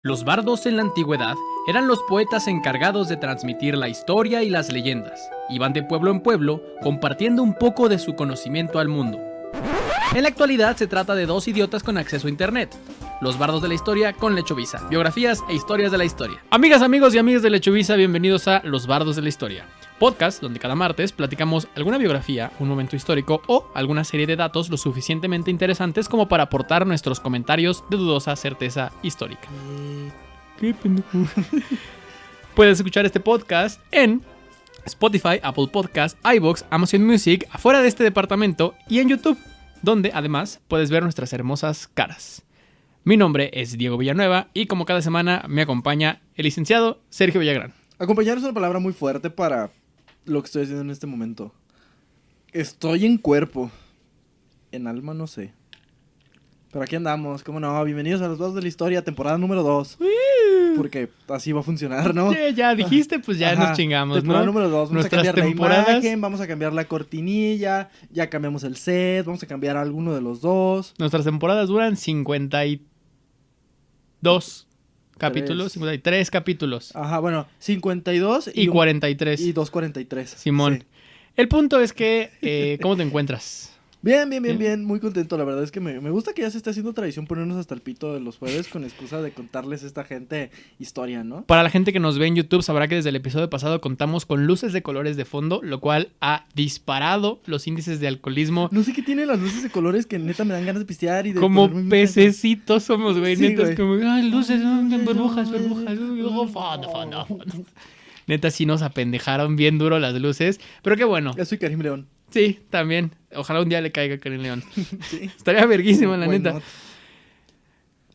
Los bardos en la antigüedad eran los poetas encargados de transmitir la historia y las leyendas. Iban de pueblo en pueblo compartiendo un poco de su conocimiento al mundo. En la actualidad se trata de dos idiotas con acceso a internet. Los bardos de la historia con Lechovisa, biografías e historias de la historia. Amigas, amigos y amigas de Lechovisa, bienvenidos a Los Bardos de la Historia, podcast donde cada martes platicamos alguna biografía, un momento histórico o alguna serie de datos lo suficientemente interesantes como para aportar nuestros comentarios de dudosa certeza histórica. ¿Qué pendejo? Puedes escuchar este podcast en Spotify, Apple Podcasts, iVoox, Amazon Music, afuera de este departamento y en YouTube, donde además puedes ver nuestras hermosas caras. Mi nombre es Diego Villanueva y como cada semana me acompaña el licenciado Sergio Villagrán. Acompañar es una palabra muy fuerte para lo que estoy haciendo en este momento. Estoy en cuerpo. En alma no sé. Pero aquí andamos, ¿cómo no? Bienvenidos a Los Bardos de la Historia, temporada número 2. Porque así va a funcionar, ¿no? Ya dijiste, pues ya nos chingamos, temporada ¿no? número 2. Vamos Nuestras a cambiar temporadas... la imagen, vamos a cambiar la cortinilla, ya cambiamos el set, vamos a cambiar alguno de los dos. Nuestras temporadas duran 52 capítulos, 53 capítulos. Ajá, bueno, 52 y 43. Y 2:43. Simón. Sí. El punto es que, ¿cómo te encuentras? Bien, muy contento. La verdad es que me gusta que ya se esté haciendo tradición ponernos hasta el pito de los jueves con excusa de contarles a esta gente historia, ¿no? Para la gente que nos ve en YouTube sabrá que desde el episodio pasado contamos con luces de colores de fondo, lo cual ha disparado los índices de alcoholismo. No sé qué tiene las luces de colores que neta me dan ganas de pistear y de como ponerme pececitos somos, güey. Sí, Neta güey. es como, ay, luces, burbujas. Fondo. Neta sí nos apendejaron bien duro las luces, pero qué bueno. Ya soy Karim León. Sí, también. Ojalá un día le caiga a Karim León. Sí. Estaría verguísima, la Why neta. not?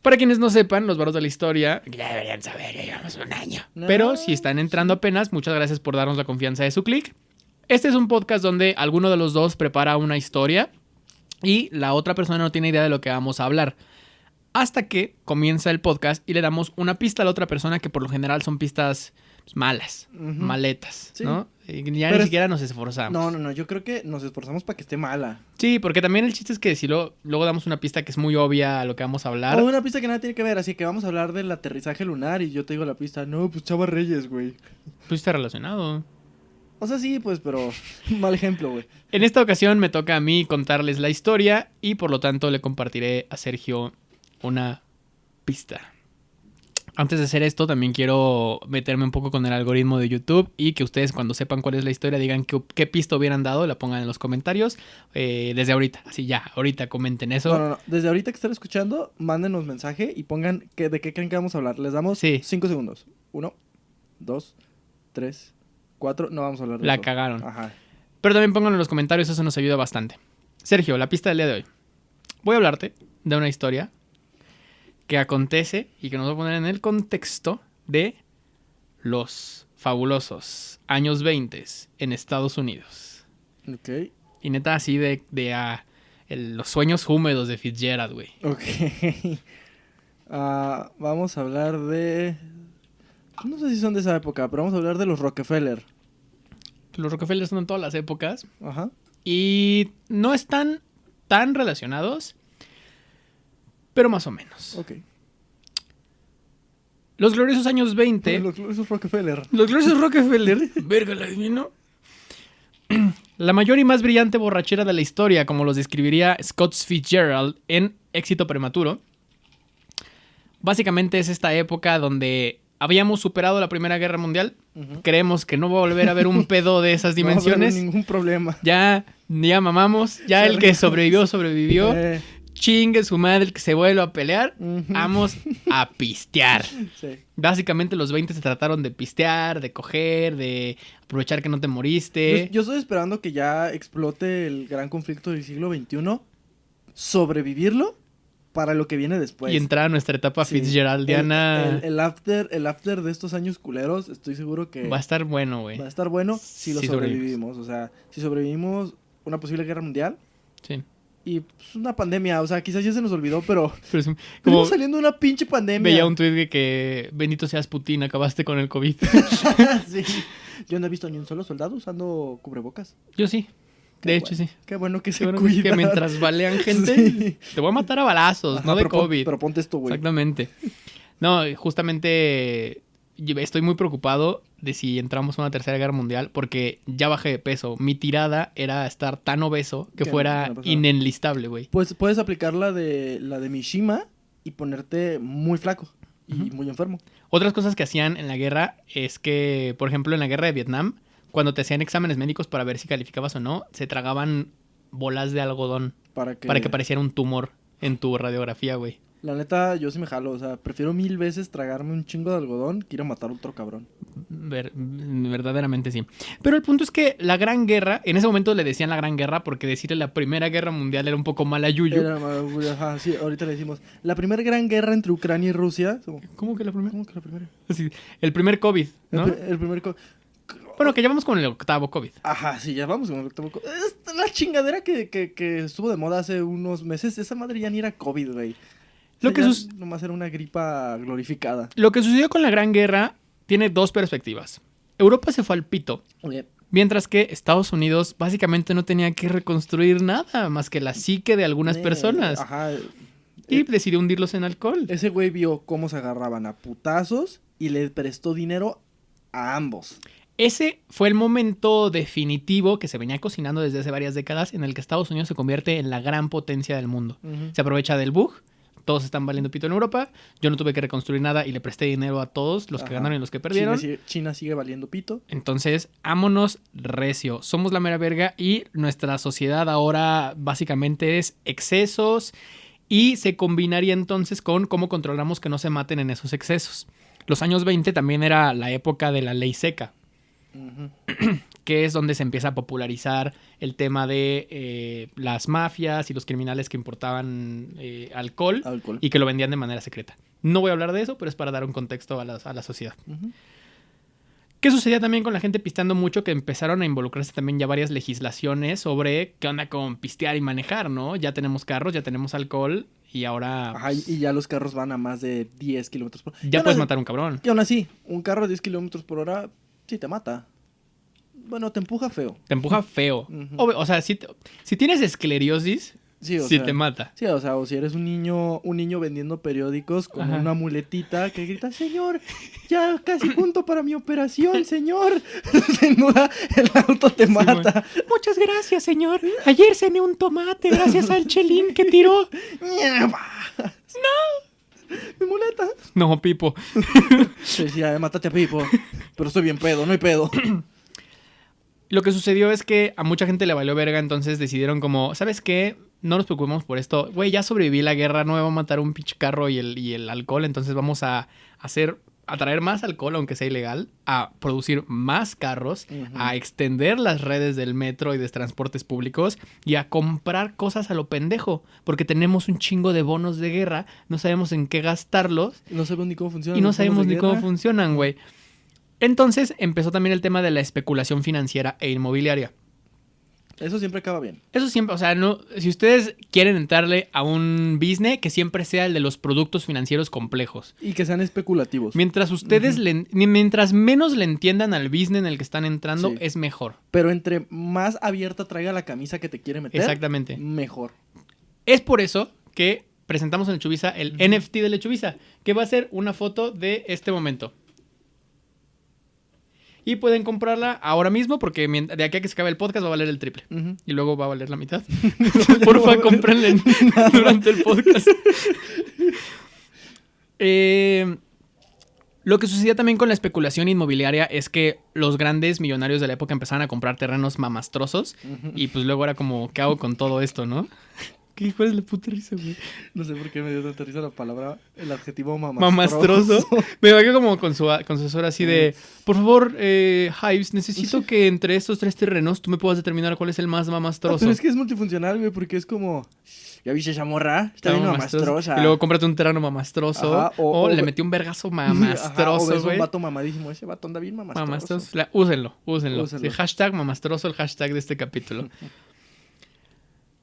Para quienes no sepan, los bardos de la historia, ya deberían saber, ya llevamos un año. No. Pero si están entrando apenas, muchas gracias por darnos la confianza de su clic. Este es un podcast donde alguno de los dos prepara una historia y la otra persona no tiene idea de lo que vamos a hablar. Hasta que comienza el podcast y le damos una pista a la otra persona que por lo general son pistas pues, malas, maletas, Sí. ¿no? Y ya Pero ni siquiera nos esforzamos. No, yo creo que nos esforzamos para que esté mala. Sí, porque también el chiste es que si luego damos una pista que es muy obvia a lo que vamos a hablar. O una pista que nada tiene que ver, así que vamos a hablar del aterrizaje lunar y yo te digo la pista, no, pues Chava Reyes, güey. Pues está relacionado. O sea, sí, pues, pero mal ejemplo, güey. En esta ocasión me toca a mí contarles la historia y por lo tanto le compartiré a Sergio una pista. Antes de hacer esto también quiero meterme un poco con el algoritmo de YouTube y que ustedes cuando sepan cuál es la historia digan qué pista hubieran dado, la pongan en los comentarios desde ahorita, así ya, ahorita comenten eso. No. Desde ahorita que están escuchando, mándenos mensaje y pongan de qué creen que vamos a hablar. Les damos Sí. 5 segundos. 1, 2, 3, 4. No vamos a hablar de La eso. cagaron. Ajá. Pero también pónganlo en los comentarios, eso nos ayuda bastante. Sergio, la pista del día de hoy. Voy a hablarte de una historia que acontece y que nos va a poner en el contexto de los fabulosos años 20 en Estados Unidos. Ok. Y neta así de los sueños húmedos de Fitzgerald, güey. Ok. Vamos a hablar de... No sé si son de esa época, pero vamos a hablar de los Rockefeller. Los Rockefeller son en todas las épocas Ajá. y no están tan relacionados, pero más o menos. Ok. Los gloriosos años 20... Los Rockefeller. Los gloriosos Rockefeller. Verga, la adivino. La mayor y más brillante borrachera de la historia, como los describiría Scott Fitzgerald en Éxito Prematuro. Básicamente es esta época donde habíamos superado la Primera Guerra Mundial. Ujú. Creemos que no va a volver a haber un pedo de esas No va a haber dimensiones. ningún problema. Ya mamamos. Ya el que sobrevivió. Eh, Chingue su madre el que se vuelva a pelear. Ujú. Vamos a pistear. sí. Básicamente los 20 se trataron de pistear, de coger, de aprovechar que no te moriste. Yo estoy esperando que ya explote el gran conflicto del siglo XXI, sobrevivirlo para lo que viene después. Y entrar a nuestra etapa Sí. Fitzgeraldiana. El after de estos años culeros, estoy seguro que Va a estar bueno, güey. va a estar bueno si lo Si sobrevivimos. O sea, si sobrevivimos una posible guerra mundial Sí. y pues, una pandemia. O sea, quizás ya se nos olvidó, pero Pero es como estamos saliendo de una pinche pandemia. veía un tuit de que bendito seas Putin, acabaste con el COVID. Sí. Yo no he visto ni un solo soldado usando cubrebocas. Yo sí. Qué De hecho, bueno. sí. Qué bueno que Qué se bueno cuida. que mientras balean gente, Sí. te voy a matar a balazos, Ajá, no de pero COVID. pero ponte esto, güey. Exactamente. No, justamente estoy muy preocupado de si entramos a una tercera guerra mundial porque ya bajé de peso. Mi tirada era estar tan obeso que Que fuera no pasaba. inenlistable, güey. Pues puedes aplicar la de Mishima y ponerte muy flaco y Ujú. muy enfermo. Otras cosas que hacían en la guerra es que, por ejemplo, en la guerra de Vietnam, cuando te hacían exámenes médicos para ver si calificabas o no, se tragaban bolas de algodón para que pareciera un tumor en tu radiografía, güey. La neta, yo sí me jalo. O sea, prefiero 1000 veces tragarme un chingo de algodón que ir a matar a otro cabrón. Verdaderamente sí. Pero el punto es que la Gran Guerra, en ese momento le decían la Gran Guerra porque decirle la Primera Guerra Mundial era un poco mala yuyu. Ajá, sí, ahorita le decimos. La primera gran guerra entre Ucrania y Rusia. ¿Cómo que la primera? ¿Cómo que la primera? Sí, el primer COVID, ¿no? El primer... Bueno, que ya vamos con el octavo COVID. Ajá, sí, ya vamos con el octavo. La chingadera que estuvo de moda hace unos meses, esa madre ya ni era COVID, güey. Lo que nomás era una gripa glorificada. Lo que sucedió con la Gran Guerra tiene dos perspectivas. Europa se fue al pito, Oye, mientras que Estados Unidos básicamente no tenía que reconstruir nada más que la psique de algunas personas. Ajá. Y decidió hundirlos en alcohol. Ese güey vio cómo se agarraban a putazos y le prestó dinero a ambos. Ese fue el momento definitivo que se venía cocinando desde hace varias décadas en el que Estados Unidos se convierte en la gran potencia del mundo. Uh-huh. Se aprovecha del bug. Todos están valiendo pito en Europa. Yo no tuve que reconstruir nada y le presté dinero a todos, los que ganaron y los que perdieron. China sigue valiendo pito. Entonces, ámonos recio. Somos la mera verga y nuestra sociedad ahora básicamente es excesos y se combinaría entonces con cómo controlamos que no se maten en esos excesos. Los años 20 también era la época de la ley seca. Uh-huh. Que es donde se empieza a popularizar el tema de las mafias y los criminales que importaban alcohol y que lo vendían de manera secreta. No voy a hablar de eso, pero es para dar un contexto a la sociedad. Uh-huh. ¿Qué sucedía también con la gente pisteando mucho? Que empezaron a involucrarse también ya varias legislaciones sobre qué onda con pistear y manejar, ¿no? Ya tenemos carros, ya tenemos alcohol y ahora... Ajá, y ya los carros van a más de 10 kilómetros por hora. Ya puedes matar a un cabrón. Y aún así, un carro a 10 kilómetros por hora sí te mata. Bueno, te empuja feo. Te empuja feo. Uh-huh. O sea, si tienes esclerosis, sí te mata. Sí, o sea, o si eres un niño vendiendo periódicos con Ajá. una muletita que grita, señor, ya casi junto para mi operación, señor. Sin duda, el auto te mata. Bueno. Muchas gracias, señor. Ayer cené un tomate gracias al chelín que tiró. ¡No! ¡Mi muleta! No, Pipo. Se decía, mátate a Pipo. Pero estoy bien pedo, no hay pedo. Lo que sucedió es que a mucha gente le valió verga, entonces decidieron como, ¿sabes qué? No nos preocupemos por esto. Güey, ya sobreviví la guerra, no me va a matar un pinche carro y el alcohol, entonces vamos a traer más alcohol, aunque sea ilegal, a producir más carros, Uh-huh. a extender las redes del metro y de transportes públicos y a comprar cosas a lo pendejo, porque tenemos un chingo de bonos de guerra, no sabemos en qué gastarlos No sabemos ni cómo funcionan. y no sabemos ni cómo funcionan, güey. Entonces empezó también el tema de la especulación financiera e inmobiliaria. Eso siempre acaba bien. Eso siempre, o sea, no, si ustedes quieren entrarle a un business, que siempre sea el de los productos financieros complejos. Y que sean especulativos. Mientras ustedes mientras menos le entiendan al business en el que están entrando, Sí. es mejor. Pero entre más abierta traiga la camisa que te quiere meter, Exactamente. mejor. Es por eso que presentamos en Lechubiza el NFT de Lechubiza, que va a ser una foto de este momento. Y pueden comprarla ahora mismo porque de aquí a que se acabe el podcast va a valer el triple. Uh-huh. Y luego va a valer la mitad. Porfa, cómprenle durante el podcast. Lo que sucedía también con la especulación inmobiliaria es que los grandes millonarios de la época empezaban a comprar terrenos mamastrosos. Uh-huh. Y pues luego era como, ¿qué hago con todo esto, no? ¿Cuál es la puta risa, güey? No sé por qué me dio tanta risa la palabra, el adjetivo Mamastroso. Me va como con su asesor así de, por favor, Hives, necesito que entre estos 3 terrenos tú me puedas determinar cuál es el más mamastroso. Pero es que es multifuncional, güey, porque es como, ¿ya viste esa morra? Está bien mamastrosa. Y luego cómprate un terreno mamastroso. Ajá, o le metí un vergazo mamastroso, o güey. un vato mamadísimo, ese vato anda bien mamastroso. Úsenlo. Sí, hashtag mamastroso, el hashtag de este capítulo.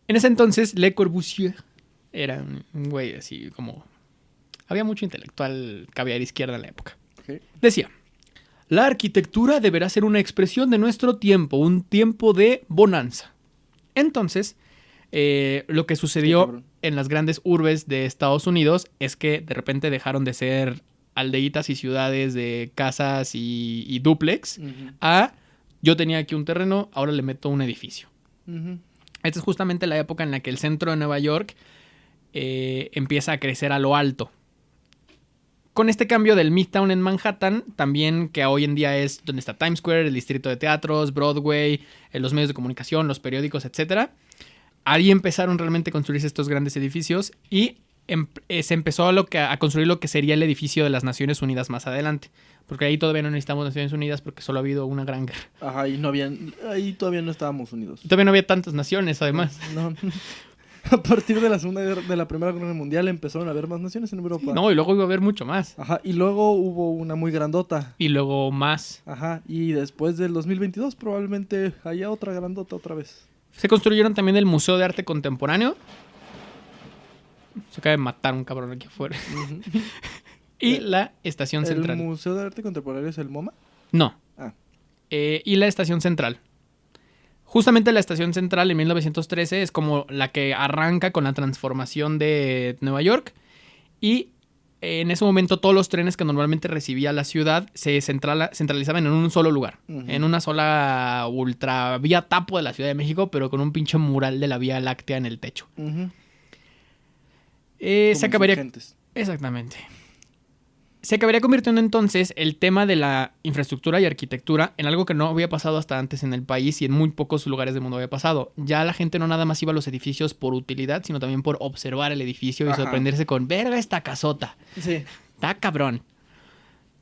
En ese entonces, Le Corbusier era un güey así como... Había mucho intelectual caviar izquierda en la época. Okay. Decía, la arquitectura deberá ser una expresión de nuestro tiempo, un tiempo de bonanza. Entonces, Lo que Qué sucedió cabrón. en las grandes urbes de Estados Unidos es que de repente dejaron de ser aldeitas y ciudades de casas y dúplex Ujú, a yo tenía aquí un terreno, ahora le meto un edificio. ujú. Esta es justamente la época en la que el centro de Nueva York empieza a crecer a lo alto. Con este cambio del Midtown en Manhattan, también que hoy en día es donde está Times Square, el distrito de teatros, Broadway, los medios de comunicación, los periódicos, etc. Ahí empezaron realmente a construirse estos grandes edificios y se empezó a construir lo que sería el edificio de las Naciones Unidas más adelante. Porque ahí todavía no necesitamos Naciones Unidas porque solo ha habido una gran guerra. Ajá, y no habían, ahí todavía no estábamos unidos. Todavía no había tantas naciones, además. No. A partir de la Primera Guerra Mundial empezaron a haber más naciones en Europa. No, y luego iba a haber mucho más. Ajá, y luego hubo una muy grandota. Y luego más. Ajá, y después del 2022 probablemente haya otra grandota otra vez. Se construyeron también el Museo de Arte Contemporáneo. Se acaba de matar un cabrón aquí afuera. Ujú. Y la Estación ¿El Central. Museo de Arte Contemporáneo es el MoMA? No. Ah. Y la Estación Central. Justamente la Estación Central en 1913 es como la que arranca con la transformación de Nueva York. Y en ese momento todos los trenes que normalmente recibía la ciudad se centralizaban en un solo lugar. Ujú. En una sola ultra vía tapo de la Ciudad de México, pero con un pinche mural de la Vía Láctea en el techo. Ujú. Se Como acabaría... Insurgentes. Exactamente. Se acabaría convirtiendo entonces el tema de la infraestructura y arquitectura en algo que no había pasado hasta antes en el país y en muy pocos lugares del mundo había pasado. Ya la gente no nada más iba a los edificios por utilidad, sino también por observar el edificio y Ajá. sorprenderse con, verga esta casota, Sí. está cabrón.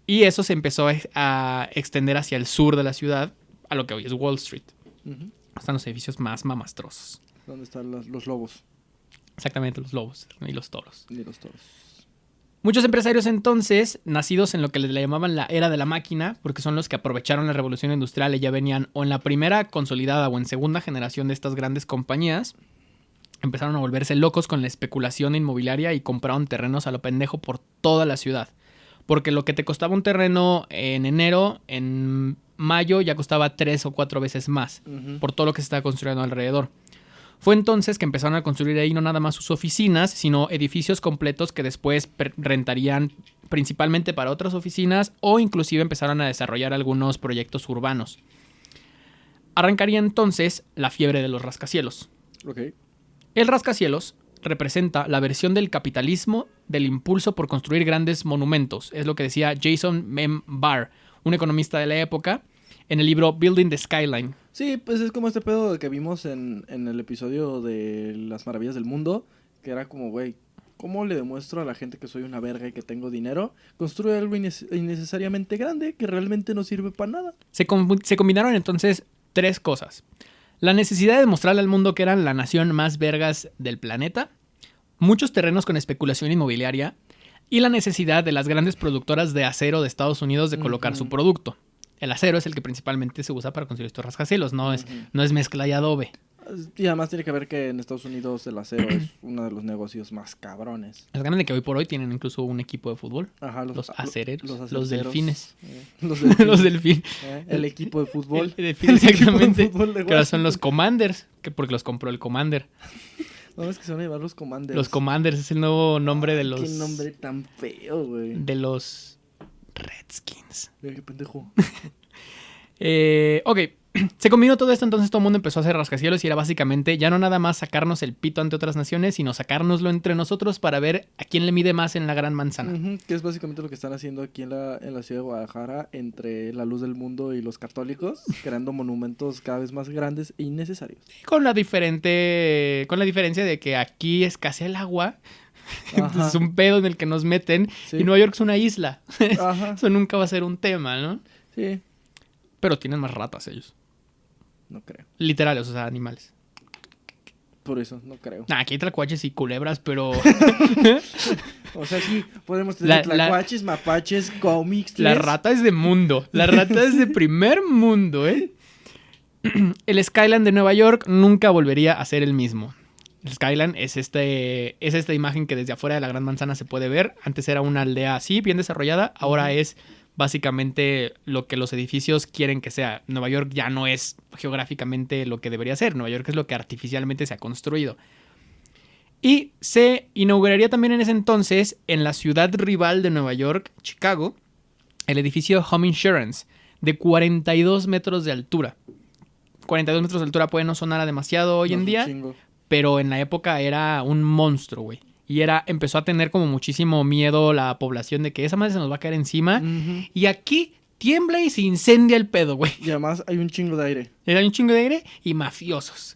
Y eso se empezó a extender hacia el sur de la ciudad, a lo que hoy es Wall Street. Ujú. Están los edificios más mamastrosos. ¿Dónde están los lobos Exactamente, los lobos y los toros. y los toros? Muchos empresarios entonces, nacidos en lo que le llamaban la era de la máquina, porque son los que aprovecharon la revolución industrial y ya venían o en la primera consolidada o en segunda generación de estas grandes compañías, empezaron a volverse locos con la especulación inmobiliaria y compraron terrenos a lo pendejo por toda la ciudad. Porque lo que te costaba un terreno en enero, en mayo ya costaba 3 o 4 veces más, Ujú. por todo lo que se estaba construyendo alrededor. Fue entonces que empezaron a construir ahí no nada más sus oficinas, sino edificios completos que después rentarían principalmente para otras oficinas o inclusive empezaron a desarrollar algunos proyectos urbanos. Arrancaría entonces la fiebre de los rascacielos. Ok. El rascacielos representa la versión del capitalismo del impulso por construir grandes monumentos. Es lo que decía Jason M. Barr, un economista de la época, en el libro Building the Skyline. Sí, pues es como este pedo que vimos en el episodio de Las Maravillas del Mundo, que era como, güey, ¿cómo le demuestro a la gente que soy una verga y que tengo dinero? Construye algo innecesariamente grande que realmente no sirve para nada. Se combinaron entonces tres cosas. La necesidad de demostrarle al mundo que eran la nación más vergas del planeta, muchos terrenos con especulación inmobiliaria y la necesidad de las grandes productoras de acero de Estados Unidos de colocar Ujú. su producto. El acero es el que principalmente se usa para construir estos rascacielos, no es mezcla y adobe. Y además tiene que ver que en Estados Unidos el acero es uno de los negocios más cabrones. Es grande que hoy por hoy tienen incluso un equipo de fútbol. Ajá, Los acereros, los acereros, delfines. Los delfines. Los delfines. El equipo de fútbol. El delfín, El equipo de exactamente. fútbol de Que ahora son los Washington. Commanders, que porque los compró el Commander. No, es que se van a llevar los Commanders. Los Commanders es el nuevo nombre de los... Qué nombre tan feo, güey. De los Redskins. Qué pendejo. Ok, se combinó todo esto, entonces todo el mundo empezó a hacer rascacielos y era básicamente ya no nada más sacarnos el pito ante otras naciones, sino sacárnoslo entre nosotros para ver a quién le mide más en la gran manzana. Ujú, que es básicamente lo que están haciendo aquí en la ciudad de Guadalajara entre la luz del mundo y los católicos, creando monumentos cada vez más grandes e innecesarios. Con la diferencia de que aquí escasea el agua, entonces Ajá. es un pedo en el que nos meten Sí. y Nueva York es una isla. Ajá. Eso nunca va a ser un tema, ¿no? Sí. Pero tienen más ratas ellos. No creo. Literales, o sea, animales. Por eso, no creo. Nah, aquí hay tlacuaches y culebras, pero O sea, sí, podemos tener La- tlacuaches, mapaches, cómics. la rata es de mundo. La rata es de primer mundo, ¿eh? El Skyline de Nueva York nunca volvería a ser el mismo. El Skyline es esta imagen que desde afuera de la Gran Manzana se puede ver. Antes era una aldea así, bien desarrollada. Ahora es básicamente lo que los edificios quieren que sea. Nueva York ya no es geográficamente lo que debería ser. Nueva York es lo que artificialmente se ha construido. Y se inauguraría también en ese entonces, en la ciudad rival de Nueva York, Chicago, el edificio Home Insurance, de 42 metros de altura. 42 metros de altura puede no sonar a demasiado hoy en día, pero en la época era un monstruo, güey. Y empezó a tener como muchísimo miedo la población de que esa madre se nos va a caer encima. Ujú. Y aquí tiembla y se incendia el pedo, güey. Y además hay un chingo de aire. Era un chingo de aire y mafiosos.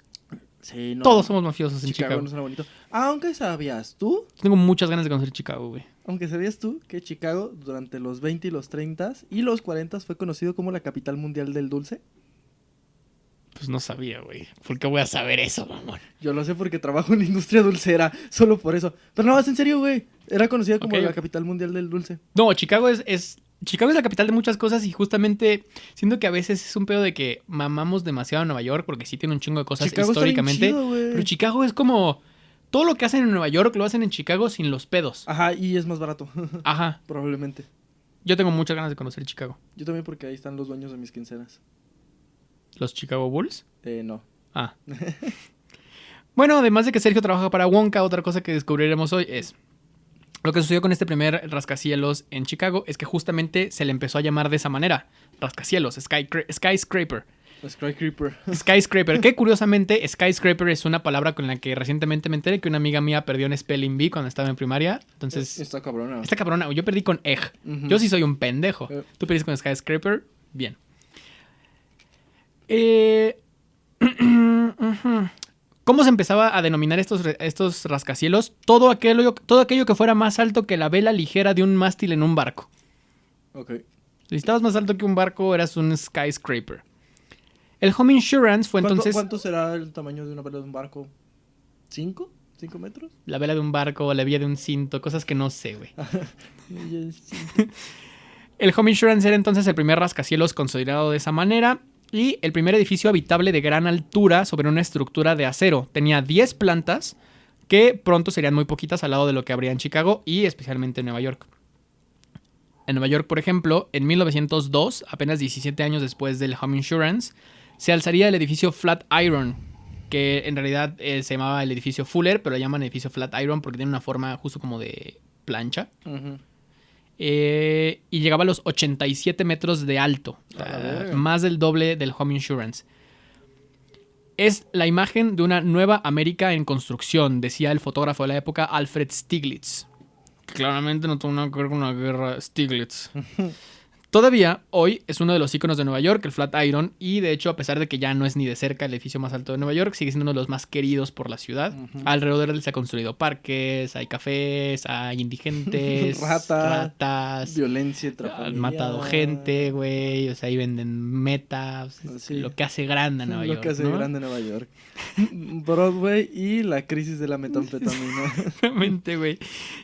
Sí, no. Todos somos mafiosos en Chicago Chicago. no suena bonito. Aunque sabías tú, Tengo muchas ganas de conocer Chicago, güey. que Chicago durante los 20 y los 30 y los 40 fue conocido como la capital mundial del dulce. Pues no sabía, güey. ¿Por qué voy a saber eso, mamón? Yo lo sé porque trabajo en la industria dulcera, solo por eso. Pero no, es en serio, güey. Era conocida como Ok. la capital mundial del dulce. No, Chicago Chicago es la capital de muchas cosas y justamente siento que a veces es un pedo de que mamamos demasiado a Nueva York porque sí tiene un chingo de cosas Chicago está bien históricamente. chido, güey. Pero Chicago es como... Todo lo que hacen en Nueva York lo hacen en Chicago sin los pedos. Ajá, y es más barato, Ajá. probablemente. Yo tengo muchas ganas de conocer Chicago. Yo también porque ahí están los dueños de mis quincenas. ¿Los Chicago Bulls? No. Ah. Bueno, además de que Sergio trabaja para Wonka, otra cosa que descubriremos hoy es... Lo que sucedió con este primer rascacielos en Chicago es que justamente se le empezó a llamar de esa manera. Rascacielos, skyscraper. Skyscraper. Skyscraper, que curiosamente skyscraper es una palabra con la que recientemente me enteré que una amiga mía perdió en Spelling Bee cuando estaba en primaria. Entonces, Está cabrona. esta cabrona, yo perdí con egg. Ujú. Yo sí soy un pendejo. Tú perdiste con skyscraper, bien. Ujú. ¿Cómo se empezaba a denominar estos rascacielos? Todo aquello que fuera más alto que la vela ligera de un mástil en un barco. Ok. Si estabas más alto que un barco, eras un skyscraper. El Home Insurance fue entonces... ¿Cuánto será el tamaño de una vela de un barco? ¿5? ¿5 metros? La vela de un barco, la vía de un cinto, cosas que no sé, güey. El Home Insurance era entonces el primer rascacielos considerado de esa manera y el primer edificio habitable de gran altura sobre una estructura de acero. Tenía 10 plantas que pronto serían muy poquitas al lado de lo que habría en Chicago y especialmente en Nueva York. En Nueva York, por ejemplo, en 1902, apenas 17 años después del Home Insurance, se alzaría el edificio Flatiron, que en realidad se llamaba el edificio Fuller, pero lo llaman edificio Flatiron porque tiene una forma justo como de plancha. Ujú. Y llegaba a los 87 metros de alto. O sea, A la verga. más del doble del Home Insurance. Es la imagen de una nueva América en construcción, decía el fotógrafo de la época Alfred Stieglitz. Claramente no tuvo nada que ver con la guerra Stieglitz. Todavía, hoy, es uno de los íconos de Nueva York, el Flatiron, y de hecho, a pesar de que ya no es ni de cerca el edificio más alto de Nueva York, sigue siendo uno de los más queridos por la ciudad. Ujú. Alrededor de él se han construido parques, hay cafés, hay indigentes, ratas, Violencia han intrafamiliar. matado gente, güey, o sea, ahí venden metas, Sí. lo que hace grande a Nueva York, Lo que hace ¿no? grande Nueva York. Broadway y la crisis de la metanfetamina. Exactamente, güey.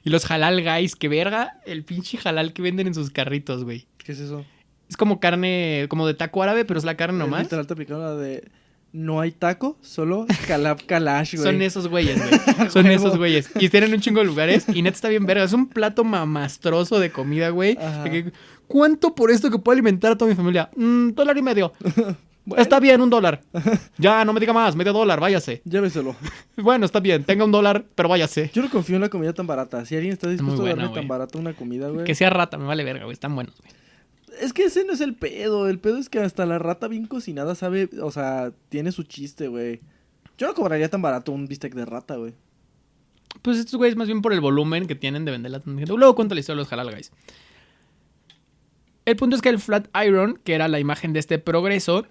Y los halal guys, que verga, el pinche halal que venden en sus carritos, güey. ¿Qué es eso? Es como carne, como de taco árabe, pero es la carne nomás. Literal te aplicaron la de... No hay taco, solo calab kalash, güey. Son esos güeyes, güey. Son Huevo. esos güeyes. Y tienen un chingo de lugares. Y neta está bien verga. Es un plato mamastroso de comida, güey. Ajá. De que, ¿cuánto por esto que puedo alimentar a toda mi familia? $1.50. Bueno. Está bien, $1. Ya, no me diga más. $0.50, váyase. Lléveselo. Bueno, está bien. Tenga $1, pero váyase. Yo no confío en la comida tan barata. Si alguien está dispuesto muy a buena, darme tan güey. barata una comida, güey. Que sea rata, me vale verga, güey. Están buenos, güey. Es que ese no es el pedo. El pedo es que hasta la rata bien cocinada sabe... O sea, tiene su chiste, güey. Yo no cobraría tan barato un bistec de rata, güey. Pues estos güeyes más bien por el volumen que tienen de venderla. Luego cuento la historia de los halal guys. El punto es que el Flatiron, que era la imagen de este progreso,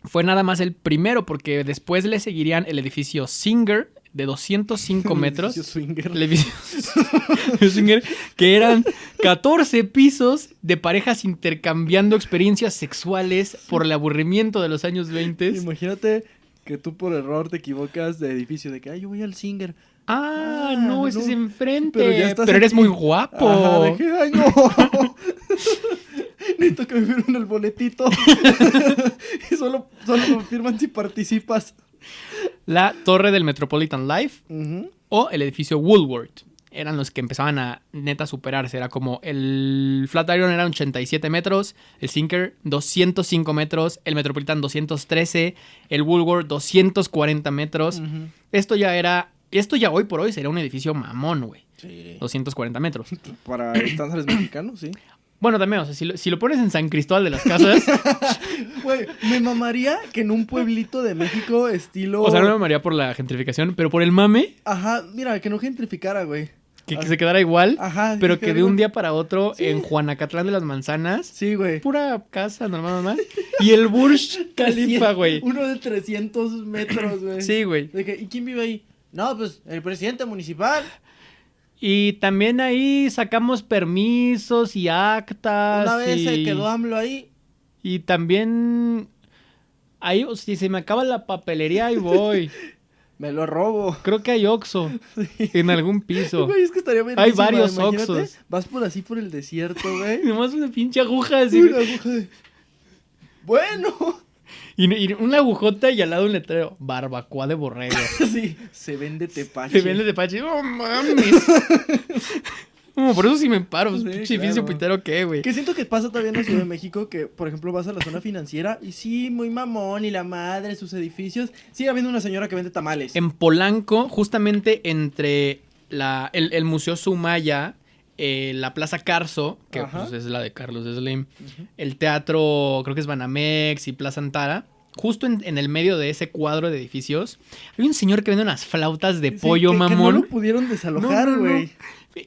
fue nada más el primero, porque después le seguirían el edificio Singer, de 205 metros. Edificio swinger. El edificio Singer, que eran 14 pisos de parejas intercambiando experiencias sexuales por el aburrimiento de los años 20. Imagínate que tú por error te equivocas de edificio. De que, ay, yo voy al Singer. Ah, no, ese no. es enfrente. Pero ya estás Pero eres aquí. muy guapo. Ajá, de que, ay, no. Necesito que me firmen el boletito. Y solo me firman si participas. La torre del Metropolitan Life Ujú. o el edificio Woolworth. eran los que empezaban a neta superarse. Era como el Flatiron era 87 metros, el Sinker 205 metros, el Metropolitan 213, el Woolworth 240 metros. Ujú. Esto ya hoy por hoy sería un edificio mamón, güey. Sí. 240 metros. Para estándares mexicanos, sí. Bueno, también, o sea, si lo pones en San Cristóbal de las Casas, Güey, me mamaría que en un pueblito de México estilo... o sea, no me mamaría por la gentrificación, pero por el mame, Ajá, mira, que no gentrificara, güey. que se quedara igual, Ajá. pero sí, que de igual. un día para otro Sí. en Juanacatlán de las Manzanas, Sí, güey. pura casa normal. Y el Burj Khalifa, güey. Uno de 300 metros, güey. Sí, güey. ¿Y quién vive ahí? No, pues el presidente municipal. Y también ahí sacamos permisos y actas. Una vez se quedó AMLO ahí. Y también ahí, si se me acaba la papelería, ahí voy. Me lo robo. Creo que hay Oxxo en algún piso. Güey, es que estaría bien. Hay varios Oxxos. Vas por así por el desierto, güey. Nomás una pinche aguja así. Una aguja de... Bueno. Y una agujota y al lado un letrero. Barbacoa de borrego. Sí, se vende tepache. Se vende de pache. ¡Oh, mames! Como por eso sí me paro. Sí, Pinche edificio claro. pitero, ¿qué, güey? Que siento que pasa todavía en la Ciudad de México, que por ejemplo vas a la zona financiera y sí, muy mamón y la madre, sus edificios. Sigue habiendo una señora que vende tamales. En Polanco, justamente entre el Museo Sumaya, la Plaza Carso, que Ajá. pues, es la de Carlos Slim, Ujú. el teatro, creo que es Banamex y Plaza Antara, justo en el medio de ese cuadro de edificios, hay un señor que vende unas flautas de Sí, pollo, que no mamón. lo pudieron desalojar, No, no, no. güey.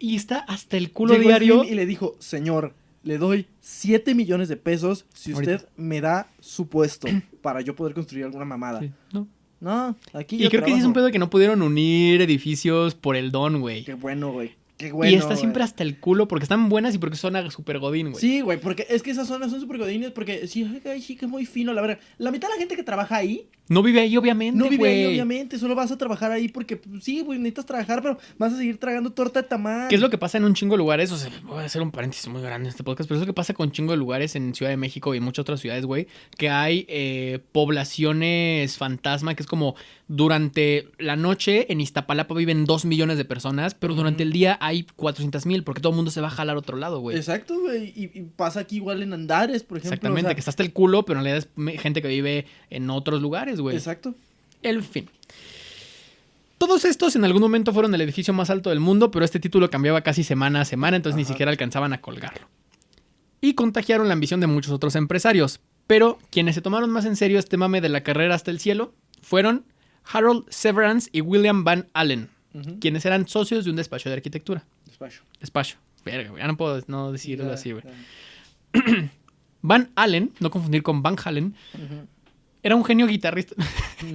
Y está hasta el culo Llegó diario. Slim y le dijo, señor, le doy 7 millones de pesos si usted Ahorita. me da su puesto para yo poder construir alguna mamada. Sí, no. No, aquí Y yo creo que sí es un trabajo. pedo que no pudieron unir edificios por el don, güey. Qué bueno, güey. Qué bueno, Y está güey. siempre hasta el culo porque están buenas y porque son súper godín, güey. Sí, güey, porque es que esas zonas son súper godines porque sí, ay, sí que es muy fino, la verdad. La mitad de la gente que trabaja ahí No vive ahí, obviamente, no vive ahí, güey. obviamente. Solo vas a trabajar ahí porque, pues, sí, güey, necesitas trabajar, pero vas a seguir tragando torta de tamal. ¿Qué es lo que pasa en un chingo de lugares? O sea, voy a hacer un paréntesis muy grande en este podcast, pero es lo que pasa con un chingo de lugares en Ciudad de México y en muchas otras ciudades, güey, que hay poblaciones fantasma, que es como durante la noche en Iztapalapa viven 2 millones de personas, pero durante el día hay 400,000 porque todo el mundo se va a jalar a otro lado, güey. Exacto, güey. Y pasa aquí igual en Andares, por ejemplo. Exactamente, o sea, que está hasta el culo, pero en realidad es gente que vive en otros lugares, güey. Exacto. En fin. Todos estos en algún momento fueron el edificio más alto del mundo, pero este título cambiaba casi semana a semana, entonces ni Ajá. siquiera alcanzaban a colgarlo. Y contagiaron la ambición de muchos otros empresarios, pero quienes se tomaron más en serio este mame de la carrera hasta el cielo fueron Harold Severance y William Van Allen, Ujú. quienes eran socios de un despacho de arquitectura. Despacho. Despacho. Verga, güey, ya no puedo no decirlo Ya, así, güey. ya. Van Allen, no confundir con Van Halen, Ujú. era un genio guitarrista.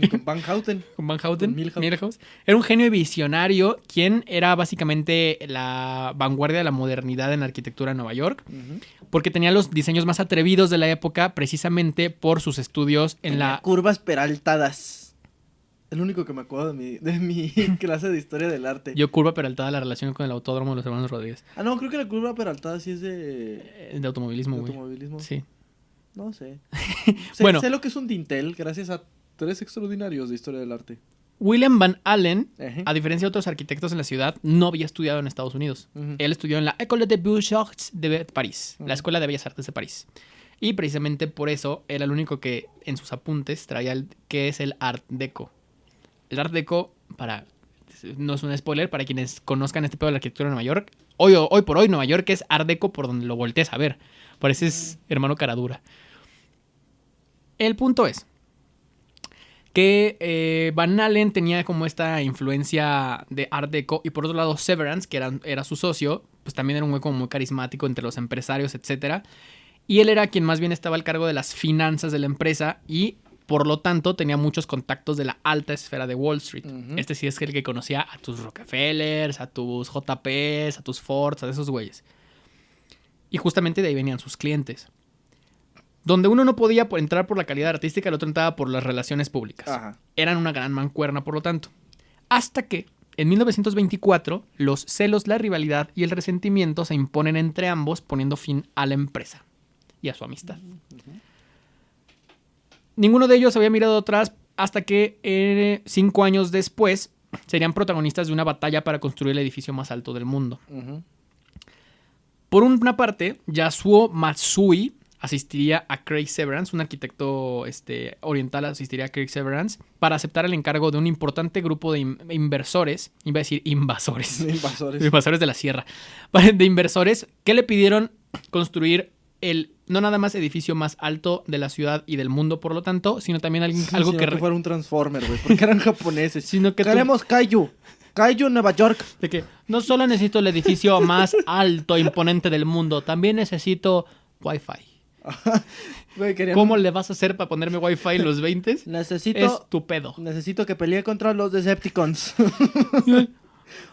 Con Van Houten. Con Van Houten, Con Milhouse. Milhouse. Era un genio visionario, quien era básicamente la vanguardia de la modernidad en la arquitectura en Nueva York, Ujú. porque tenía los diseños más atrevidos de la época, precisamente por sus estudios en Tenía la... curvas peraltadas. El único que me acuerdo de mi clase de historia del arte. Yo curva peraltada la relación con el autódromo de los hermanos Rodríguez. Ah, no, creo que la curva peraltada sí es de De automovilismo, güey. automovilismo. Sí. No sé. Bueno. Sé lo que es un dintel gracias a 3 extraordinarios de historia del arte. William Van Allen, Ejé. a diferencia de otros arquitectos en la ciudad, no había estudiado en Estados Unidos. Ujú. Él estudió en la École des Beaux-Arts de París, Ujú. la Escuela de Bellas Artes de París. Y precisamente por eso era el único que en sus apuntes traía que es el Art Deco. El Art Deco, no es un spoiler, para quienes conozcan este pedo de la arquitectura de Nueva York, hoy por hoy Nueva York es Art Deco por donde lo voltees a ver. Pareces hermano caradura. El punto es que Van Allen tenía como esta influencia de Art Deco y por otro lado Severance, que era su socio, pues también era un güey como muy carismático entre los empresarios, etcétera. Y él era quien más bien estaba al cargo de las finanzas de la empresa y por lo tanto tenía muchos contactos de la alta esfera de Wall Street. Ujú. Este sí es el que conocía a tus Rockefellers, a tus JPs, a tus Fords, a esos güeyes. Y justamente de ahí venían sus clientes. Donde uno no podía entrar por la calidad artística, el otro entraba por las relaciones públicas. Ajá. Eran una gran mancuerna, por lo tanto. Hasta que, en 1924, los celos, la rivalidad y el resentimiento se imponen entre ambos, poniendo fin a la empresa y a su amistad. Ninguno de ellos había mirado atrás hasta que 5 años después, serían protagonistas de una batalla para construir el edificio más alto del mundo. Ujú. Por una parte, Yasuo Matsui asistiría a Craig Severance, un arquitecto oriental asistiría a Craig Severance para aceptar el encargo de un importante grupo de inversores, iba a decir invasores, Invasores. invasores de la sierra, de inversores que le pidieron construir el no nada más edificio más alto de la ciudad y del mundo, por lo tanto, sino también algo Sino que... que fuera un Transformer, güey, porque eran japoneses. Sino que Queremos Kaiju. Kaiju Nueva York. de que no solo necesito el edificio más alto e imponente del mundo, también necesito Wi-Fi. Güey, querían... ¿Cómo le vas a hacer para ponerme Wi-Fi en los 20? Necesito... Es tu pedo. Necesito que pelee contra los Decepticons.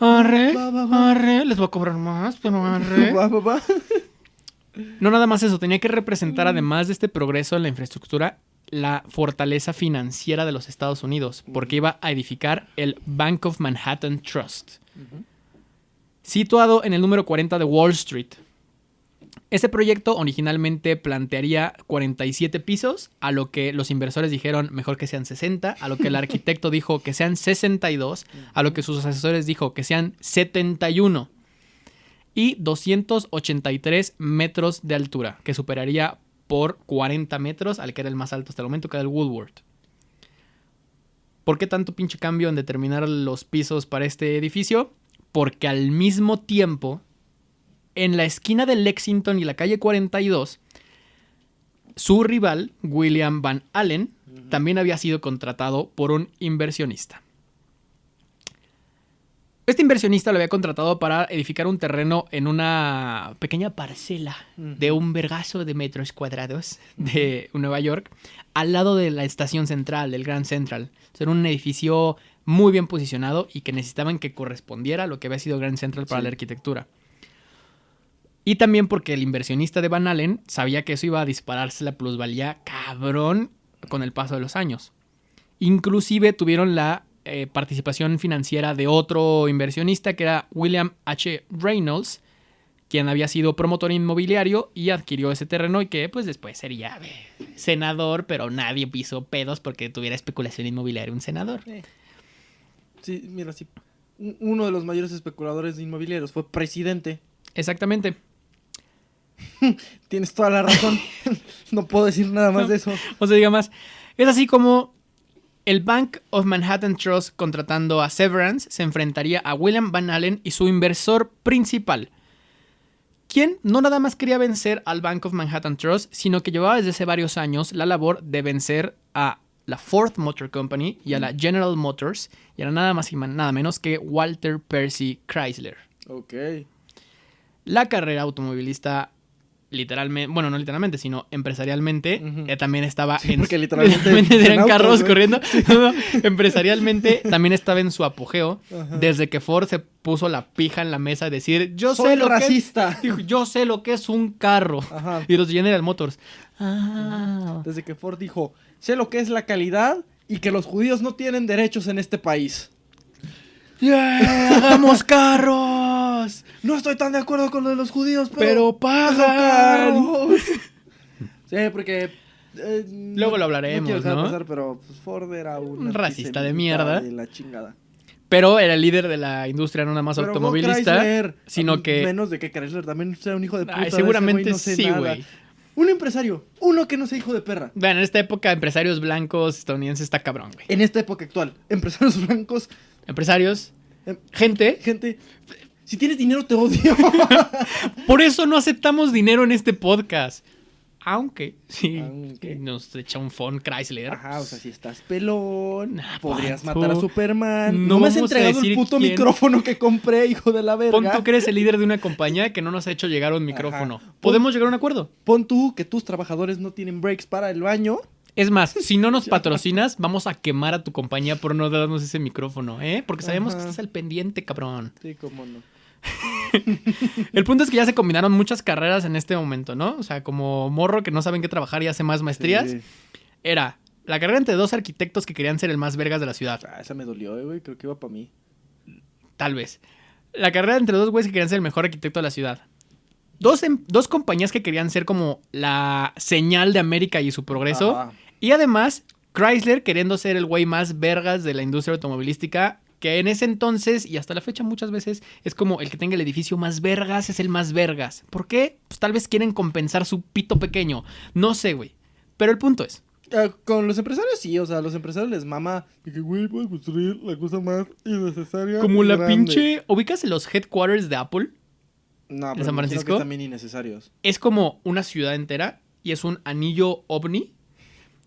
Arre, Va, va, va. arre, les voy a cobrar más, pero arre. Va, va, va. No nada más eso, tenía que representar además de este progreso en la infraestructura, la fortaleza financiera de los Estados Unidos, porque iba a edificar el Bank of Manhattan Trust, situado en el número 40 de Wall Street. Este proyecto originalmente plantearía 47 pisos, a lo que los inversores dijeron mejor que sean 60, a lo que el arquitecto dijo que sean 62, a lo que sus asesores dijo que sean 71 y 283 metros de altura, que superaría por 40 metros al que era el más alto hasta el momento, que era el Woodward. ¿Por qué tanto pinche cambio en determinar los pisos para este edificio? Porque al mismo tiempo, en la esquina de Lexington y la calle 42, su rival, William Van Allen, también había sido contratado por un inversionista. Este inversionista lo había contratado para edificar un terreno en una pequeña parcela de un vergazo de metros cuadrados de Nueva York, al lado de la estación central, del Grand Central. Era un edificio muy bien posicionado y que necesitaban que correspondiera a lo que había sido Grand Central para la arquitectura. Y también porque el inversionista de Van Allen sabía que eso iba a dispararse la plusvalía cabrón con el paso de los años. Inclusive tuvieron la participación financiera de otro inversionista que era William H. Reynolds, quien había sido promotor inmobiliario y adquirió ese terreno y que pues después sería senador, pero nadie hizo pedos porque tuviera especulación inmobiliaria un senador. Sí, mira, sí. Uno de los mayores especuladores inmobiliarios fue presidente. Exactamente. Tienes toda la razón. No puedo decir nada más de eso. O sea, diga más. Es así como el Bank of Manhattan Trust, contratando a Severance, se enfrentaría a William Van Allen y su inversor principal, quien no nada más quería vencer al Bank of Manhattan Trust, sino que llevaba desde hace varios años la labor de vencer a la Ford Motor Company y a la General Motors, y era nada más y nada menos que Walter Percy Chrysler. Ok. La carrera automovilista, literalmente, bueno, no literalmente, sino empresarialmente, también estaba Sí, en... porque literalmente eran autos, carros ¿no? corriendo. No, empresarialmente también estaba en su apogeo, Ajá. desde que Ford se puso la pija en la mesa a decir, Soy racista. Dijo, yo sé lo que es un carro. Ajá. Y los General Motors. Ah. Desde que Ford dijo, sé lo que es la calidad y que los judíos no tienen derechos en este país. ¡Yeah! ¡Hagamos carros! No estoy tan de acuerdo con lo de los judíos, ¡Pero pagan! carros. Sí, porque... Luego lo hablaremos, no quiero dejar de ¿no? pasar, pero pues, Ford era un racista de antisemita mierda. de la chingada. Pero era el líder de la industria, no nada más Pero automovilista, Chrysler, sino que... menos de que Chrysler también sea un hijo de puta. Ay, ese seguramente güey no sé sí, nada. güey. Un empresario, uno que no sea hijo de perra. Bueno, en esta época, empresarios blancos estadounidenses está cabrón, güey. En esta época actual, empresarios blancos, Empresarios, gente. gente, si tienes dinero te odio. Por eso no aceptamos dinero en este podcast. Aunque, sí, Aunque. nos echa un phone Chrysler. Ajá, o sea, si estás pelón, Ah, podrías Pato. matar a Superman. No No me has vamos a entregado el decir puto quién. micrófono que compré, hijo de la Pon verga. tú que eres el líder de una compañía que no nos ha hecho llegar a un micrófono. Ajá. ¿Podemos llegar a un acuerdo? Pon tú que tus trabajadores no tienen breaks para el baño. Es más, si no nos patrocinas, vamos a quemar a tu compañía por no darnos ese micrófono, ¿eh? Porque sabemos Ajá. que estás al pendiente, cabrón. Sí, cómo no. El punto es que ya se combinaron muchas carreras en este momento, ¿no? O sea, como morro que no saben qué trabajar y hace más maestrías. Sí. Era la carrera entre dos arquitectos que querían ser el más vergas de la ciudad. Ah, esa me dolió, güey. Creo que iba para mí. Tal vez. La carrera entre dos güeyes que querían ser el mejor arquitecto de la ciudad. Dos compañías que querían ser como la señal de América y su progreso. Ajá. Y además, Chrysler queriendo ser el güey más vergas de la industria automovilística Que en ese entonces, y hasta la fecha muchas veces, es como el que tenga el edificio más vergas es el más vergas. ¿Por qué? Pues tal vez quieren compensar su pito pequeño. No sé, güey. Pero el punto es, Con los empresarios sí, o sea, a los empresarios les mama de que, güey, voy a construir la cosa más innecesaria. como y la grande. pinche... ¿Ubicas los headquarters de Apple? No, ¿En pero San me imagino Francisco? que también innecesarios. Es como una ciudad entera y es un anillo ovni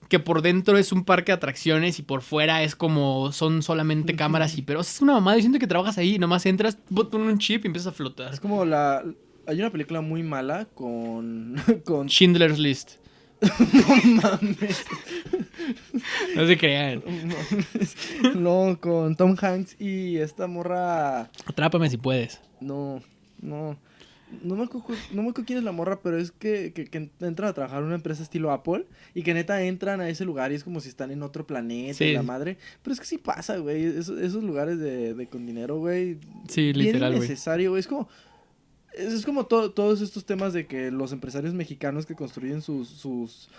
que por dentro es un parque de atracciones y por fuera es como son solamente cámaras y pero es una mamada. Yo siento que trabajas ahí y nomás entras, botan un chip y empiezas a flotar. Es como la... Hay una película muy mala con... con... Schindler's List. No mames. No se crean. No, con Tom Hanks y esta morra... Atrápame si puedes. No, no. No me acuerdo quién es la morra, pero es que entran a trabajar en una empresa estilo Apple y que neta entran a ese lugar y es como si están en otro planeta Sí. y la madre. Pero es que sí pasa, güey. Esos lugares de con dinero, güey. Sí, Bien literal, güey. innecesario, güey. Es como todos estos temas de que los empresarios mexicanos que construyen sus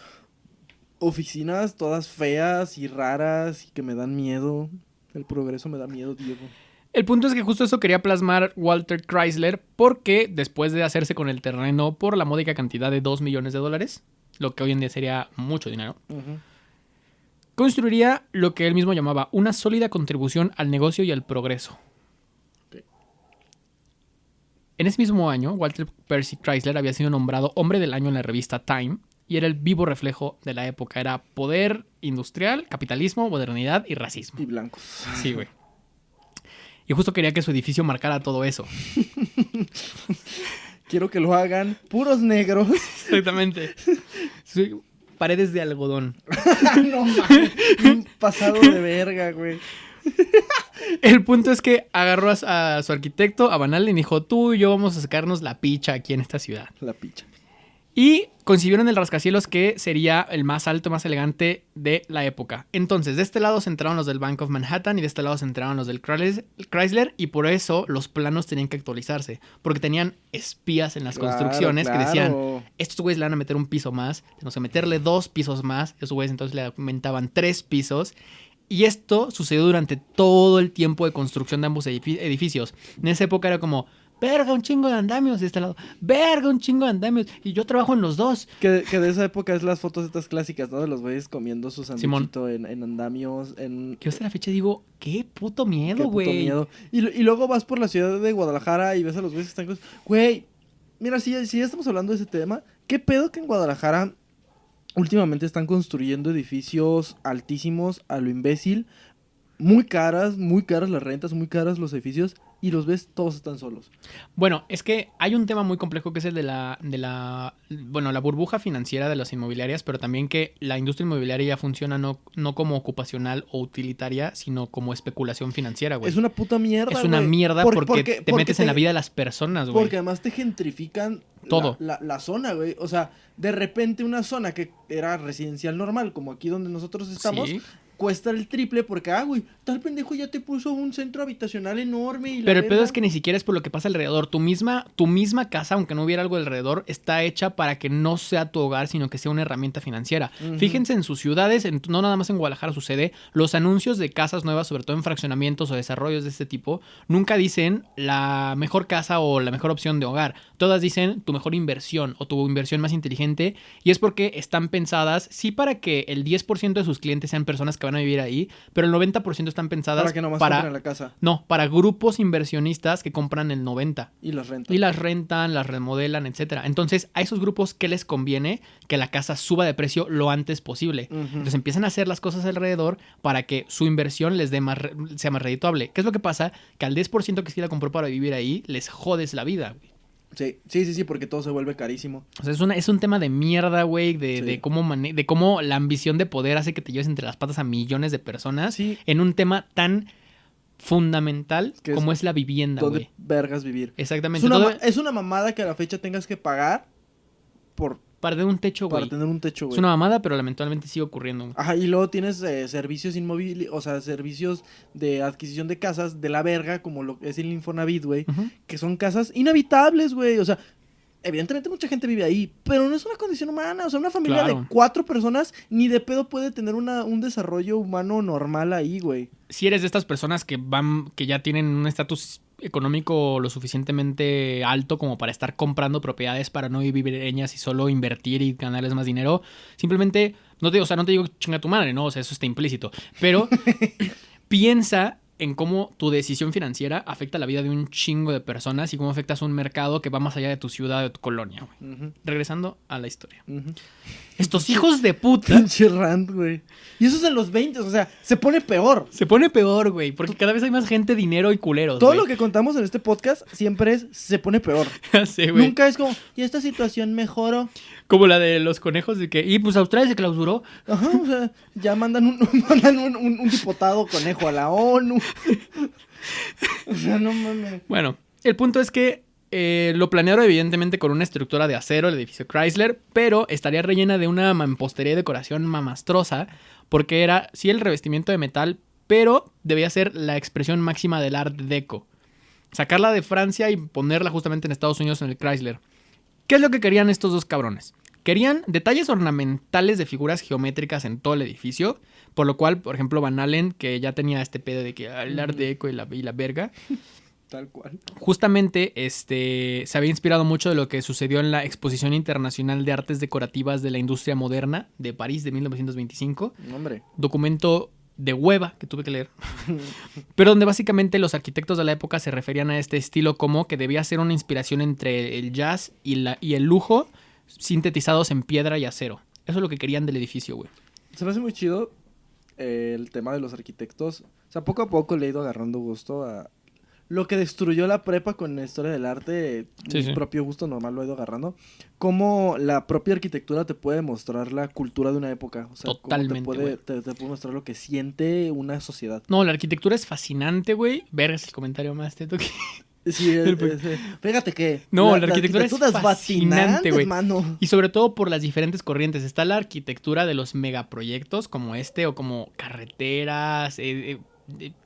oficinas todas feas y raras y que me dan miedo. El progreso me da miedo, Diego. El punto es que justo eso quería plasmar Walter Chrysler porque después de hacerse con el terreno por la módica cantidad de $2 millones, lo que hoy en día sería mucho dinero, Ujú. construiría lo que él mismo llamaba una sólida contribución al negocio y al progreso. Ok. En ese mismo año, Walter Percy Chrysler había sido nombrado Hombre del Año en la revista Time y era el vivo reflejo de la época. Era poder industrial, capitalismo, modernidad y racismo. Y blancos. Sí, güey. Y justo quería que su edificio marcara todo eso. Quiero que lo hagan puros negros. Exactamente. Sí, paredes de algodón. No mames. Un pasado de verga, güey. El punto es que agarró a su arquitecto, a Van Allen, y dijo, tú y yo vamos a sacarnos la picha aquí en esta ciudad. La picha. Y concibieron el rascacielos que sería el más alto, más elegante de la época. Entonces, de este lado se entraron los del Bank of Manhattan y de este lado se entraron los del Chrysler y por eso los planos tenían que actualizarse. Porque tenían espías en las construcciones que decían, estos güeyes le van a meter un piso más, tenemos que meterle 2 pisos más, esos güeyes entonces le aumentaban 3 pisos. Y esto sucedió durante todo el tiempo de construcción de ambos edificios. En esa época era como, verga, un chingo de andamios de este lado, verga, un chingo de andamios, y yo trabajo en los dos. Que de esa época es las fotos estas clásicas, ¿no? De los güeyes comiendo su Simón. sandwichito en andamios, en... Que hasta la fecha digo, qué puto Qué miedo, puto güey. miedo. Y luego vas por la ciudad de Guadalajara y ves a los güeyes que están... Güey, mira, si ya estamos hablando de ese tema, ¿qué pedo que en Guadalajara últimamente están construyendo edificios altísimos a lo imbécil? Muy caras las rentas, muy caras los edificios y los ves, todos están solos. Bueno, es que hay un tema muy complejo que es el de la burbuja financiera de las inmobiliarias, pero también que la industria inmobiliaria ya funciona no como ocupacional o utilitaria, sino como especulación financiera, güey. Es una puta mierda, Es una güey. mierda porque te metes en la te- vida de las personas, güey. Porque además te gentrifican Todo. la zona, güey. O sea, de repente una zona que era residencial normal, como aquí donde nosotros estamos, Sí. cuesta el triple porque, güey, tal pendejo ya te puso un centro habitacional enorme y la Pero el pedo verga. es que ni siquiera es por lo que pasa alrededor. Tu misma casa, aunque no hubiera algo alrededor, está hecha para que no sea tu hogar, sino que sea una herramienta financiera. Ujú. Fíjense en sus ciudades, no nada más en Guadalajara sucede, los anuncios de casas nuevas, sobre todo en fraccionamientos o desarrollos de este tipo, nunca dicen la mejor casa o la mejor opción de hogar. Todas dicen tu mejor inversión o tu inversión más inteligente, y es porque están pensadas, sí, para que el 10% de sus clientes sean personas que van a vivir ahí, pero el 90% están pensadas Para que nomás compren la casa no, para grupos inversionistas que compran el 90%. y las rentas. Y las rentan, las remodelan, etcétera. Entonces, a esos grupos, ¿qué les conviene? Que la casa suba de precio lo antes posible. Ujú. Entonces empiezan a hacer las cosas alrededor para que su inversión les dé sea más redituable. ¿Qué es lo que pasa? Que al 10% que sí la compró para vivir ahí, les jodes la vida, güey. Sí, porque todo se vuelve carísimo. O sea, es un tema de mierda, güey, Sí. de cómo la ambición de poder hace que te lleves entre las patas a millones de personas Sí. en un tema tan fundamental Que como es la vivienda, ¿Dónde güey. vergas vivir? Exactamente. Es una mamada que a la fecha tengas que pagar Para tener un techo, para güey. tener un techo, Es güey. una mamada, pero lamentablemente sigue ocurriendo, güey. Ajá, y luego tienes servicios inmobiliarios, o sea, servicios de adquisición de casas de la verga, como lo es el Infonavit, güey, Ujú. que son casas inhabitables, güey. O sea, evidentemente mucha gente vive ahí, pero no es una condición humana. O sea, una familia Claro. de 4 personas ni de pedo puede tener un desarrollo humano normal ahí, güey. Si eres de estas personas que ya tienen un estatus económico lo suficientemente alto como para estar comprando propiedades para no vivir en ellas y solo invertir y ganarles más dinero, simplemente, no te digo chinga tu madre, no, o sea, eso está implícito, pero piensa en cómo tu decisión financiera afecta la vida de un chingo de personas y cómo afectas a un mercado que va más allá de tu ciudad o de tu colonia, güey. Ujú, Regresando a la historia. ujú. Estos hijos de puta Pinche rant, güey. Y eso es en los 20, o sea, se pone peor. se pone peor, güey, porque cada vez hay más gente, dinero y culeros, Todo güey. lo que contamos en este podcast siempre es, se pone peor. Sí, güey. Nunca es como, ¿y esta situación mejoró? Como la de los conejos de que... Y pues Australia se clausuró. Ajá, o sea, ya mandan un diputado conejo a la ONU. O sea, no mames. Bueno, el punto es que lo planearon evidentemente con una estructura de acero, el edificio Chrysler, pero estaría rellena de una mampostería y decoración mamastrosa, porque era, sí, el revestimiento de metal, pero debía ser la expresión máxima del Art Deco. Sacarla de Francia y ponerla justamente en Estados Unidos en el Chrysler. ¿Qué es lo que querían estos dos cabrones? Querían detalles ornamentales de figuras geométricas en todo el edificio, por lo cual, por ejemplo, Van Allen, que ya tenía este pedo de que el Art Deco y la verga, Tal cual. justamente se había inspirado mucho de lo que sucedió en la Exposición Internacional de Artes Decorativas de la Industria Moderna de París de 1925, Hombre. documento de hueva que tuve que leer, pero donde básicamente los arquitectos de la época se referían a este estilo como que debía ser una inspiración entre el jazz y el lujo sintetizados en piedra y acero. Eso es lo que querían del edificio, güey. Se me hace muy chido el tema de los arquitectos. O sea, poco a poco le he ido agarrando gusto a lo que destruyó la prepa con la historia del arte. Sí, Mi sí. propio gusto normal lo he ido agarrando. Cómo la propia arquitectura te puede mostrar la cultura de una época. O sea, cómo Totalmente, güey. te puede mostrar lo que siente una sociedad. No, la arquitectura es fascinante, güey. Vergas el comentario más teto que... Sí, fíjate que No, la arquitectura es fascinante, güey. mano. Y sobre todo por las diferentes corrientes. Está la arquitectura de los megaproyectos como este o como carreteras,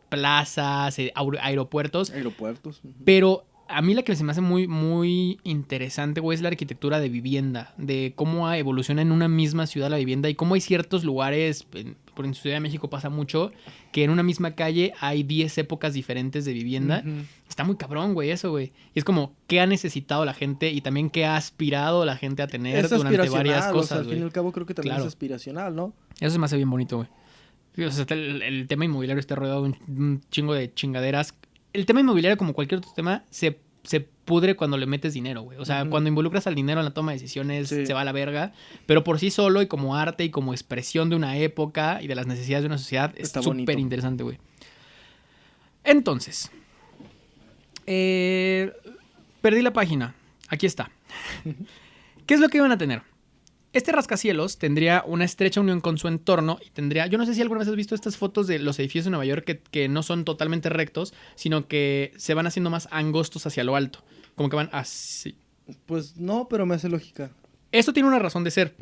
plazas, aeropuertos. Aeropuertos. Ujú. Pero a mí la que se me hace muy, muy interesante, güey, es la arquitectura de vivienda. De cómo evoluciona en una misma ciudad la vivienda y cómo hay ciertos lugares, por en Ciudad de México pasa mucho, que en una misma calle hay 10 épocas diferentes de vivienda. Ujú. Está muy cabrón, güey, eso, güey. Y es como, ¿qué ha necesitado la gente y también qué ha aspirado la gente a tener Es durante varias aspiracional, o sea, cosas, al fin y güey? al cabo creo que también Claro. es aspiracional, ¿no? Eso se me hace bien bonito, güey. O sea, el tema inmobiliario está rodeado de un chingo de chingaderas. El tema inmobiliario, como cualquier otro tema, se pudre cuando le metes dinero, güey. O sea, Ujú. cuando involucras al dinero en la toma de decisiones, Sí. se va a la verga. Pero por sí solo y como arte y como expresión de una época y de las necesidades de una sociedad, es Está bonito. súper interesante, güey. Entonces, perdí la página. Aquí está. ¿Qué es lo que iban a tener? Este rascacielos tendría una estrecha unión con su entorno y tendría... Yo no sé si alguna vez has visto estas fotos de los edificios de Nueva York que no son totalmente rectos, sino que se van haciendo más angostos hacia lo alto. Como que van así. Pues no, pero me hace lógica. Esto tiene una razón de ser.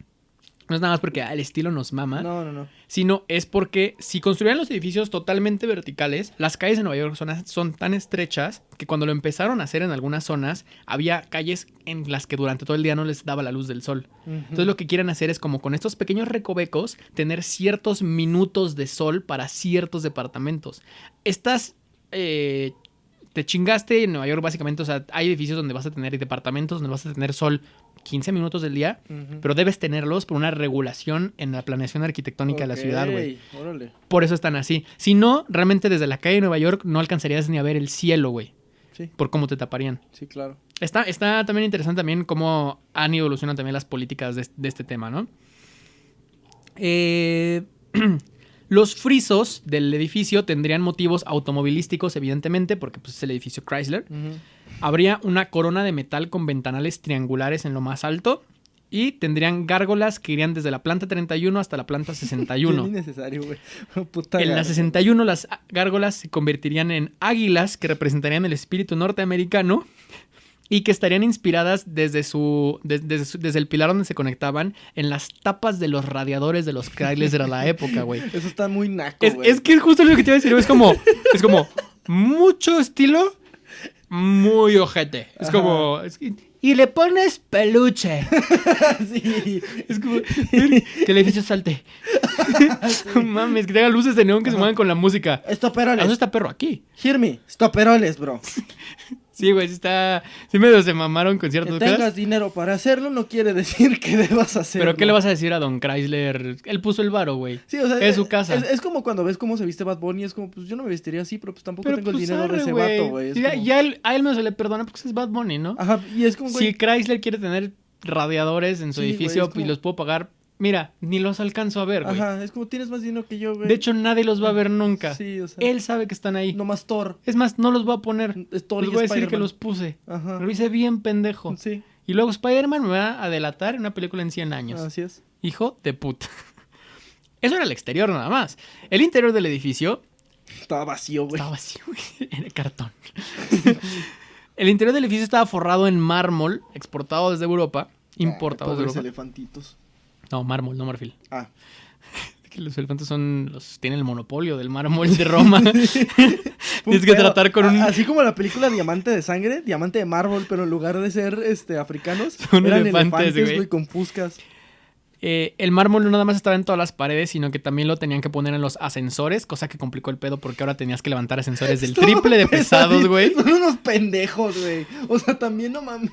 No es nada más porque el estilo nos mama, No. sino es porque si construían los edificios totalmente verticales, las calles de Nueva York son tan estrechas que cuando lo empezaron a hacer en algunas zonas, había calles en las que durante todo el día no les daba la luz del sol. Entonces lo que quieren hacer es como con estos pequeños recovecos, tener ciertos minutos de sol para ciertos departamentos. Te chingaste en Nueva York básicamente, o sea, hay edificios donde vas a tener y departamentos donde vas a tener sol 15 minutos del día, pero debes tenerlos por una regulación en la planeación arquitectónica de la ciudad, güey. Órale. Por eso están así. Si no, realmente desde la calle de Nueva York no alcanzarías ni a ver el cielo, güey. Sí, Por cómo te taparían. sí, claro. Está también interesante también cómo han evolucionado también las políticas de este tema, ¿no? Los frisos del edificio tendrían motivos automovilísticos, evidentemente, porque pues, es el edificio Chrysler. Habría una corona de metal con ventanales triangulares en lo más alto. Y tendrían gárgolas que irían desde la planta 31 hasta la planta 61. Bien innecesario, güey. Puta En la gárgola. 61 las gárgolas se convertirían en águilas que representarían el espíritu norteamericano y que estarían inspiradas desde el pilar donde se conectaban en las tapas de los radiadores de los Chrysler de la época, güey. Eso está muy naco, güey. Es que justo lo que te iba a decir, es como mucho estilo, muy ojete. Es como... y le pones peluche. Sí. Es como... que el edificio salte. No mames, que tenga luces de neón que se muevan con la música. Estoperoles. Eso está perro aquí. Hear me. Estoperoles, bro. Sí, güey, sí está... Sí medio se mamaron con ciertas Que cosas. tengas dinero para hacerlo no quiere decir que debas hacerlo. Pero ¿qué le vas a decir a Don Chrysler? Él puso el varo, güey. Sí, o sea, es su casa. Es como cuando ves cómo se viste Bad Bunny, es como, pues yo no me vestiría así, pero pues tampoco tengo el pues, dinero de ese arre, vato, güey. Es Ya, como- ya a él no se le perdona porque es Bad Bunny, ¿no? Ajá, y es como, güey, Si Chrysler quiere tener radiadores en su Sí, güey, edificio es como- y los puedo pagar, mira, ni los alcanzo a ver, güey. ajá, es como tienes más dinero que yo, güey. De hecho, nadie los va a ver nunca. Sí, o sea, Él sabe que están ahí. nomás Thor. Es más, no los voy a poner. Es Thor Les y voy a decir que Spider-Man. los puse. Ajá. Lo hice bien pendejo. Sí, Y luego Spider-Man me va a delatar en una película en 100 años. así es. Hijo de puta. Eso era el exterior nada más. El interior del edificio Estaba vacío, güey. estaba vacío, güey. Era cartón. El interior del edificio estaba forrado en mármol, exportado desde Europa. Importado desde Pobres Europa. elefantitos. No, mármol, no marfil. Ah. Que los elefantes tienen el monopolio del mármol de Roma. Un Tienes que pedo. tratar con un... Así como la película Diamante de Sangre, Diamante de Mármol, pero en lugar de ser africanos, Son eran elefantes, güey. güey, con fuscas. El mármol no nada más estaba en todas las paredes, sino que también lo tenían que poner en los ascensores, cosa que complicó el pedo porque ahora tenías que levantar ascensores del Estaba triple de pesados, güey. Son unos pendejos, güey. O sea, también no mames.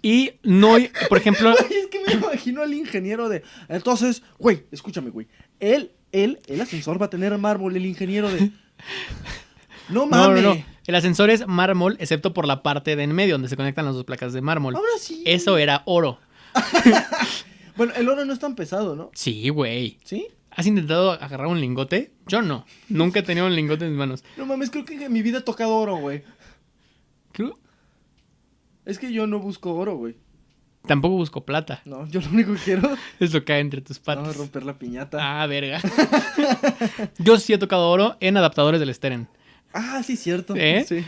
Y no, por ejemplo, Güey, es que me imagino al ingeniero de... Entonces, güey, escúchame, güey. El ascensor va a tener mármol, el ingeniero de... No mames. no. El ascensor es mármol, excepto por la parte de en medio, donde se conectan las dos placas de mármol. Ahora sí. Eso era oro. Bueno, el oro no es tan pesado, ¿no? Sí, güey. ¿Sí? ¿Has intentado agarrar un lingote? Yo no. Nunca he tenido un lingote en mis manos. No mames, creo que en mi vida he tocado oro, güey. Creo- Es que yo no busco oro, güey. Tampoco busco plata. No, yo lo único que quiero Es lo que hay entre tus es patas. romper la piñata. Ah, verga. Yo sí he tocado oro en adaptadores del Steren. Ah, sí, cierto. ¿Eh? Sí.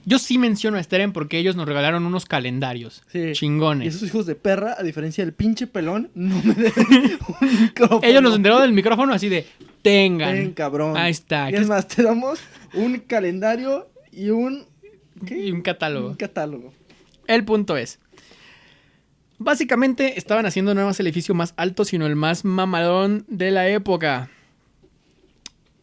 Yo sí menciono a Steren porque ellos nos regalaron unos calendarios. Sí. Y Chingones. esos hijos de perra, a diferencia del pinche pelón, no me deben un micrófono. Ellos nos enteraron del micrófono así de... Tengan. Ven, cabrón. Ahí está. Y es más, te damos un calendario y un... ¿Qué? Y un catálogo. Un catálogo. El punto es... Básicamente estaban haciendo no más el edificio más alto, sino el más mamalón de la época.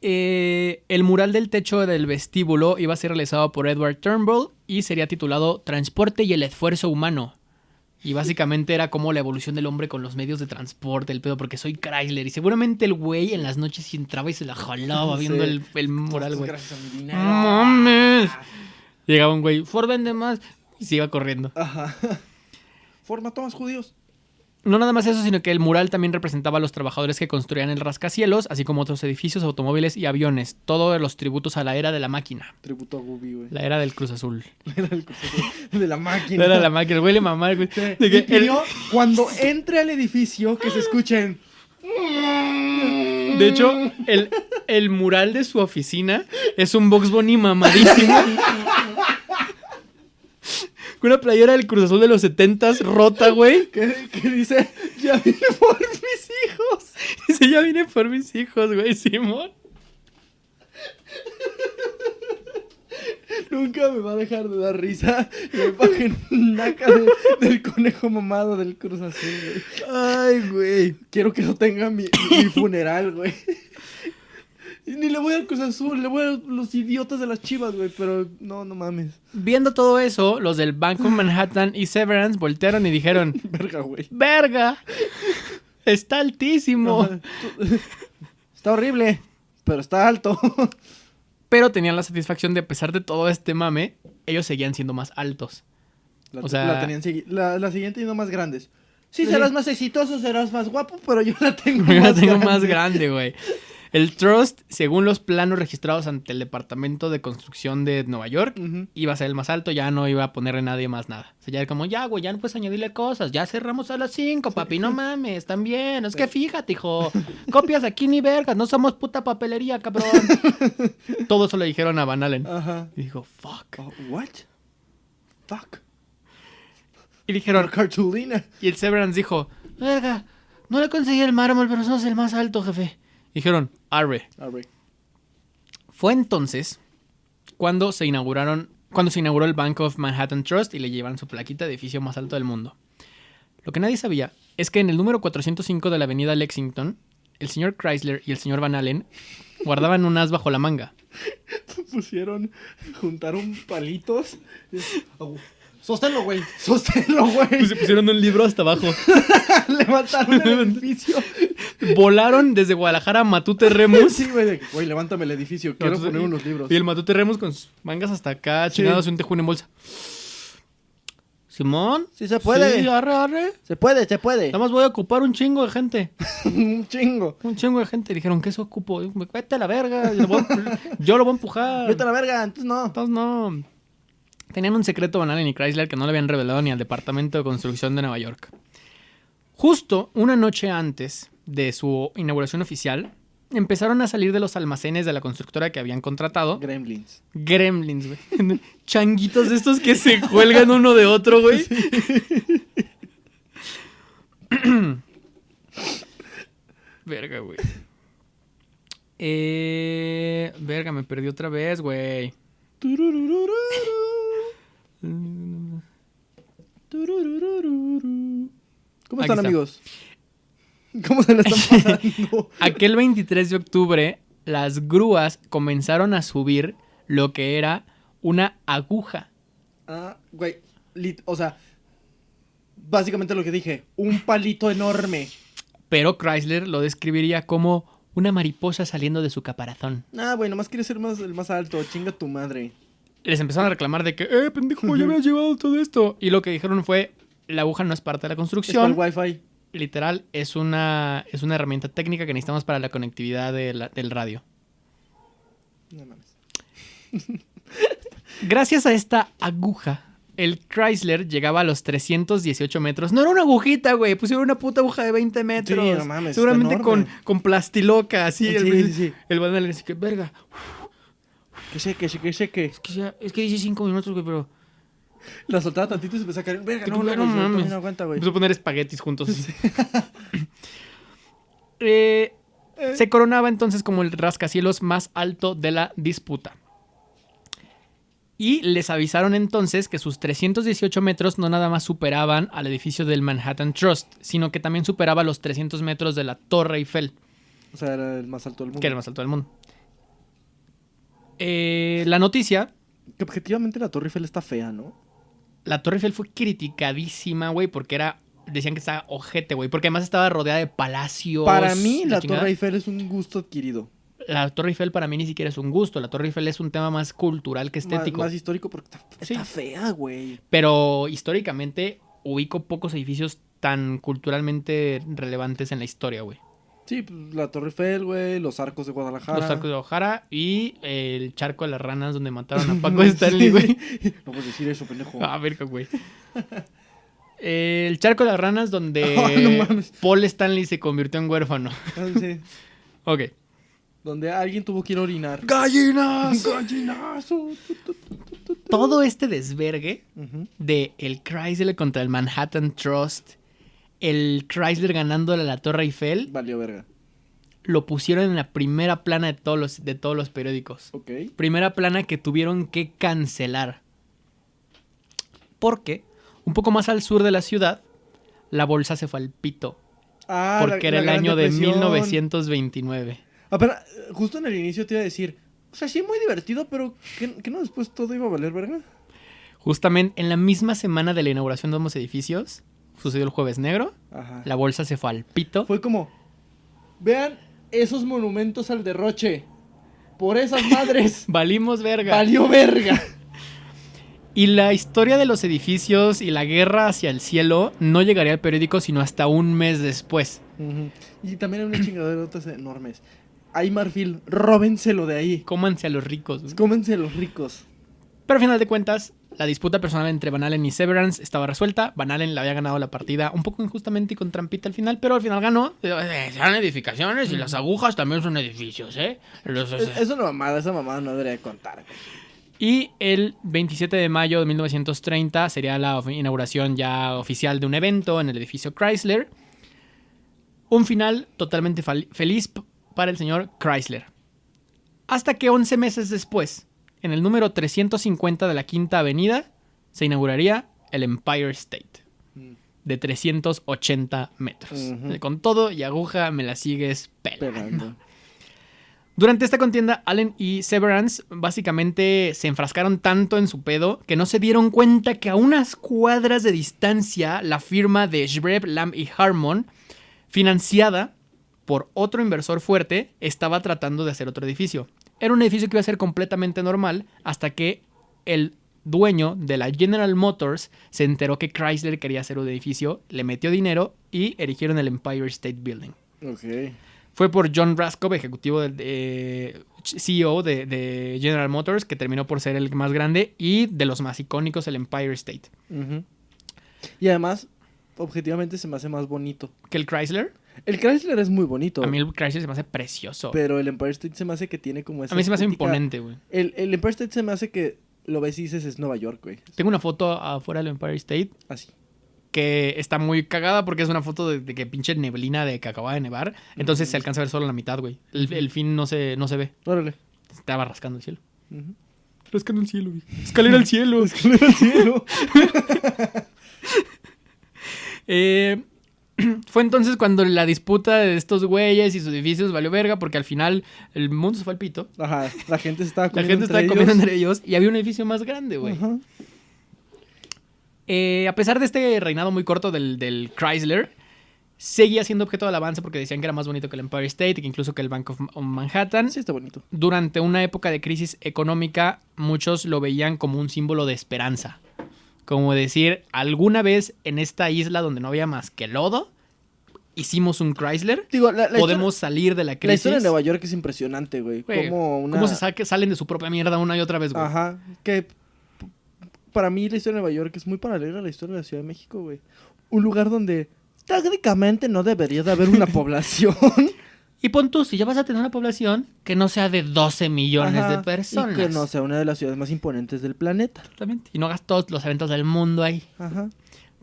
El mural del techo del vestíbulo iba a ser realizado por Edward Turnbull y sería titulado Transporte y el esfuerzo humano. Y básicamente era como la evolución del hombre con los medios de transporte, el pedo, porque soy Chrysler. Y seguramente el güey en las noches entraba y se la jalaba Sí. viendo el mural, güey. Gracias a mi dinero. ¡Mames! Llegaba un güey, Ford vende más, y se iba corriendo. Ajá. Forma tomas judíos. No nada más eso, sino que el mural también representaba a los trabajadores que construían el rascacielos, así como otros edificios, automóviles y aviones. Todos los tributos a la era de la máquina. Tributo a Gubi, güey. La era del Cruz Azul. Era el de la máquina. La era de la máquina. El güey le mamaba, güey. Sí. De Y que el- pidió, cuando entre al edificio, que se escuchen... De hecho, el mural de su oficina es un Bugs Bunny mamadísimo. Con una playera del Cruz Azul de los 70s rota, güey. Que dice, ya vine por mis hijos. Dice, ya vine por mis hijos, güey, Simón. Nunca me va a dejar de dar risa la imagen naca del conejo mamado del Cruz Azul, güey. Ay, güey. Quiero que no tenga mi funeral, güey. Y ni le voy al Cruz Azul, le voy a los idiotas de las Chivas, güey, pero no mames. Viendo todo eso, los del Bank of Manhattan y Severance voltearon y dijeron, Verga, güey. ¡verga! Está altísimo. Ajá. Está horrible, pero está alto. Pero tenían la satisfacción de, a pesar de todo este mame, ellos seguían siendo más altos. O sea- La siguiente y no más grandes. Sí, Sí. serás más exitoso, serás más guapo, pero yo la tengo Yo la más tengo grande. más grande, güey. El Trust, según los planos registrados ante el Departamento de Construcción de Nueva York, Ujú. iba a ser el más alto, ya no iba a ponerle nadie más nada. O sea, ya era como, ya, güey, ya no puedes añadirle cosas, ya cerramos a las 5, papi, no mames, también. Es que fíjate, hijo, copias aquí ni vergas, no somos puta papelería, cabrón. Todo eso le dijeron a Van Allen. Ajá. Y dijo, fuck. Oh, what? Fuck. Y dijeron, Cartulina. y el Severance dijo, verga, no le conseguí el mármol, pero sos el más alto, jefe. Dijeron, arre. Arre. Fue entonces cuando se inauguraron cuando se inauguró el Bank of Manhattan Trust y le llevaron su plaquita de edificio más alto del mundo. Lo que nadie sabía es que en el número 405 de la avenida Lexington, el señor Chrysler y el señor Van Allen guardaban un as bajo la manga. Juntaron palitos. Sosténlo, güey. Sosténlo, güey. Pues se pusieron un libro hasta abajo. Levantaron el edificio. Volaron desde Guadalajara a Matute Remus. Sí, güey. Güey, levántame el edificio. Quiero poner unos libros. Y el Matute Remus con sus mangas hasta acá, chingados y un tejún en bolsa. Simón. Sí se puede. Sí, arre. Se puede. Nada más voy a ocupar un chingo de gente. Un chingo de gente. Dijeron, ¿qué se ocupo? Vete a la verga. Yo lo voy a empujar. Vete a la verga. Entonces no. Tenían un secreto Van Allen y Chrysler que no le habían revelado ni al Departamento de Construcción de Nueva York. Justo una noche antes de su inauguración oficial, empezaron a salir de los almacenes de la constructora que habían contratado. Gremlins, güey. Changuitos de estos que se cuelgan uno de otro, güey. Sí. Verga, güey. Verga, me perdí otra vez, güey. ¿Cómo están, amigos? ¿Cómo se la están pasando? Aquel 23 de octubre, las grúas comenzaron a subir lo que era una aguja. Ah, güey. O sea, básicamente lo que dije. Un palito enorme. Pero Chrysler lo describiría como una mariposa saliendo de su caparazón. Ah, güey, nomás quieres ser el más alto. Chinga tu madre. Les empezaron a reclamar de que, pendejo, ya me has llevado todo esto. Y lo que dijeron fue, la aguja no es parte de la construcción. Es para el Wi-Fi. Literal, es una herramienta técnica que necesitamos para la conectividad del radio. No mames. Gracias a esta aguja, el Chrysler llegaba a los 318 metros. No era una agujita, güey. Pusieron una puta aguja de 20 metros. Sí, no mames. Seguramente con plastiloca, así. Sí. El Van Allen así que, verga. Que seque. Es que dice 5 minutos, güey, pero... La soltaba tantito y se empezó a caer. Verga, no mames. No aguanta, güey. Empezó a poner espaguetis juntos. Sí. Se coronaba entonces como el rascacielos más alto de la disputa. Y les avisaron entonces que sus 318 metros no nada más superaban al edificio del Manhattan Trust, sino que también superaba los 300 metros de la Torre Eiffel. O sea, era el más alto del mundo. Que era el más alto del mundo. La noticia... Que objetivamente la Torre Eiffel está fea, ¿no? La Torre Eiffel fue criticadísima, güey, porque decían que estaba ojete, güey, porque además estaba rodeada de palacios. Para mí, la Torre Eiffel es un gusto adquirido. La Torre Eiffel para mí ni siquiera es un gusto. La Torre Eiffel es un tema más cultural que estético. Más histórico porque está fea, güey. Pero históricamente ubico pocos edificios tan culturalmente relevantes en la historia, güey. Sí, pues, la Torre Eiffel, güey, los arcos de Guadalajara. Los arcos de Guadalajara y el charco de las ranas donde mataron a Paco Stanley, güey. No puedes decir eso, pendejo. Ah, verga, güey. El charco de las ranas donde no Paul Stanley se convirtió en huérfano. Sí. Ok. Donde alguien tuvo que ir a orinar. ¡Gallinas! ¡Gallinazo! Todo este desvergue de el Chrysler contra el Manhattan Trust, el Chrysler ganándole a la Torre Eiffel, valió verga. Lo pusieron en la primera plana de todos los periódicos. Ok. Primera plana que tuvieron que cancelar. Porque, un poco más al sur de la ciudad, la bolsa se fue al pito. Porque era el año de 1929. Pero justo en el inicio te iba a decir, o sea, sí, muy divertido, pero ¿qué no después todo iba a valer verga? Justamente en la misma semana de la inauguración de ambos edificios, sucedió el Jueves Negro. Ajá. La bolsa se fue al pito. Fue como, vean esos monumentos al derroche. Por esas madres. Valimos verga. Valió verga. Y la historia de los edificios y la guerra hacia el cielo no llegaría al periódico sino hasta un mes después. Y también hay unas chingaderotas enormes. Hay marfil, róbenselo de ahí. Cómanse a los ricos. Cómense a los ricos. Pero al final de cuentas, la disputa personal entre Van Allen y Severance estaba resuelta. Van Allen le había ganado la partida un poco injustamente y con trampita al final, pero al final ganó. Son edificaciones y las agujas también son edificios, ¿eh? Es una mamada, esa mamada no debería contar. Y el 27 de mayo de 1930 sería la inauguración ya oficial de un evento en el edificio Chrysler. Un final totalmente feliz para el señor Chrysler. Hasta que 11 meses después, en el número 350 de la Quinta Avenida, se inauguraría el Empire State, de 380 metros. Ujú. Con todo y aguja me la sigues pelando. Pelando. Durante esta contienda, Allen y Severance básicamente se enfrascaron tanto en su pedo que no se dieron cuenta que a unas cuadras de distancia la firma de Shrev, Lamb y Harmon, financiada por otro inversor fuerte, estaba tratando de hacer otro edificio. Era un edificio que iba a ser completamente normal hasta que el dueño de la General Motors se enteró que Chrysler quería hacer un edificio, le metió dinero y erigieron el Empire State Building. Ok. Fue por John Raskob, ejecutivo CEO de General Motors, que terminó por ser el más grande y de los más icónicos, el Empire State. Ujú. Y además, objetivamente se me hace más bonito. ¿Que el Chrysler? El Chrysler es muy bonito. A mí el Chrysler se me hace precioso. Pero el Empire State se me hace que tiene como esa A mí se me hace estética. imponente, güey. El Empire State se me hace que lo ves y dices es Nueva York, güey. Tengo una foto afuera del Empire State Así. que está muy cagada porque es una foto de que pinche neblina de que acababa de nevar. Entonces se alcanza a ver solo la mitad, güey. El fin no se ve. Órale. Estaba rascando el cielo. Ujú. Rascando el cielo, güey. Escalera al cielo. Escalera al cielo. Fue entonces cuando la disputa de estos güeyes y sus edificios valió verga porque al final el mundo se fue al pito. Ajá. La gente se estaba La comiendo gente estaba entre comiendo ellos. entre ellos y había un edificio más grande, güey. Ajá. A pesar de este reinado muy corto del Chrysler, seguía siendo objeto de alabanza porque decían que era más bonito que el Empire State, que incluso que el Bank of Manhattan. Sí, está bonito. Durante una época de crisis económica, muchos lo veían como un símbolo de esperanza. Como decir, alguna vez en esta isla donde no había más que lodo, hicimos un Chrysler, Digo, podemos salir de la crisis. La historia de Nueva York es impresionante, güey. Güey, ¿Cómo salen de su propia mierda una y otra vez, güey? Ajá. Que para mí la historia de Nueva York es muy paralela a la historia de la Ciudad de México, güey. Un lugar donde técnicamente no debería de haber una población. Y pon tú, si ya vas a tener una población que no sea de 12 millones Ajá, de personas. Y que no sea una de las ciudades más imponentes del planeta. Exactamente. Y no hagas todos los eventos del mundo ahí. Ajá.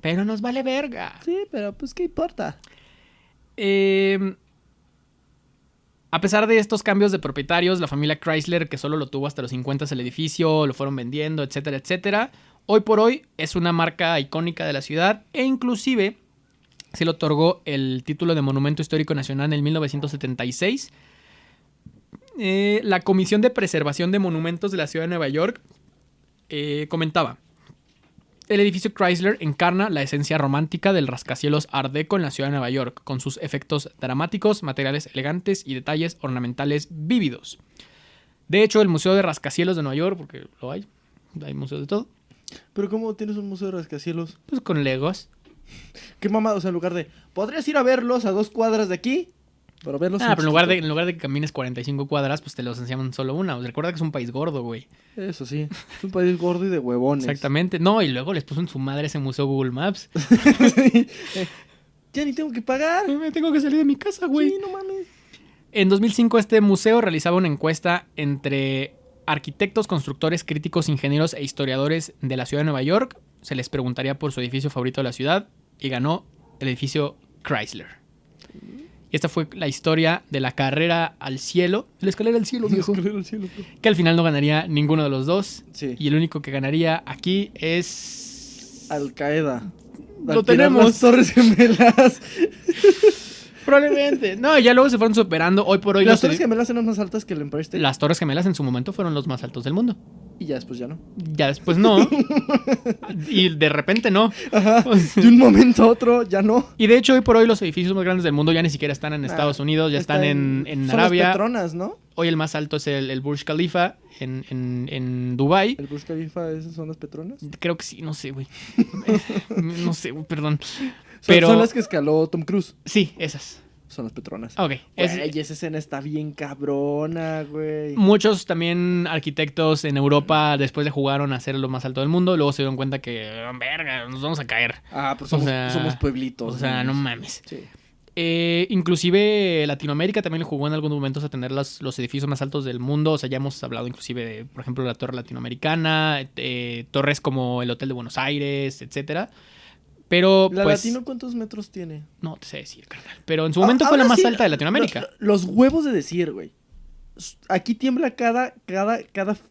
Pero nos vale verga. Sí, pero pues qué importa. A pesar de estos cambios de propietarios, la familia Chrysler, que solo lo tuvo hasta los 50 el edificio, lo fueron vendiendo, etcétera, etcétera, hoy por hoy es una marca icónica de la ciudad e inclusive se le otorgó el título de Monumento Histórico Nacional en 1976. La Comisión de Preservación de Monumentos de la Ciudad de Nueva York comentaba: el edificio Chrysler encarna la esencia romántica del rascacielos Art Deco en la ciudad de Nueva York, con sus efectos dramáticos, materiales elegantes y detalles ornamentales vívidos. De hecho, el Museo de Rascacielos de Nueva York, porque lo hay museos de todo, Pero ¿cómo tienes un museo de rascacielos? pues con legos. Qué mamada, o sea, en lugar de... ¿Podrías ir a verlos a 2 cuadras de aquí? Pero verlos Pero en lugar de que camines 45 cuadras, pues te los enseñan solo una. O sea, recuerda que es un país gordo, güey. Eso sí, es un país gordo y de huevones. Exactamente. No, y luego les puso en su madre ese museo Google Maps. Ya ni tengo que pagar. Me tengo que salir de mi casa, güey. Sí, no mames. En 2005 este museo realizaba una encuesta entre arquitectos, constructores, críticos, ingenieros e historiadores de la ciudad de Nueva York. Se les preguntaría por su edificio favorito de la ciudad y ganó el edificio Chrysler. Y esta fue la historia de la carrera al cielo. La escalera al cielo, viejo. Que al final no ganaría ninguno de los dos. Sí. Y el único que ganaría aquí es... Al Qaeda. Lo tenemos. Las Torres Gemelas. Probablemente. No, ya luego se fueron superando. Hoy por hoy Las Torres Gemelas eran más altas que el Empire State. Las Torres Gemelas en su momento fueron los más altos del mundo. Y ya después ya no. Ya después no. Y de repente no. Ajá. De un momento a otro ya no. Y de hecho hoy por hoy los edificios más grandes del mundo ya ni siquiera están en Estados Unidos, ya están en son Arabia. Las Petronas, ¿no? Hoy el más alto es el Burj Khalifa en Dubái. ¿El Burj Khalifa esas son las Petronas? Creo que sí, no sé, güey. No sé, güey, perdón. Son las que escaló Tom Cruise. Sí, esas. Son las Petronas. Ok. Güey, esa escena está bien cabrona, güey. Muchos también arquitectos en Europa después le jugaron a ser lo más alto del mundo. Luego se dieron cuenta que, verga, nos vamos a caer. Ah, pues O somos, sea, somos pueblitos. O sea, no mames. Sí. Inclusive Latinoamérica también le jugó en algunos momentos a tener los edificios más altos del mundo. O sea, ya hemos hablado inclusive de, por ejemplo, la Torre Latinoamericana, torres como el Hotel de Buenos Aires, etcétera. Pero, ¿La pues... Latino cuántos metros tiene? No te sé decir, carnal. Pero en su momento fue la ahora más sí, alta de Latinoamérica. Los huevos de decir, güey. aquí tiembla cada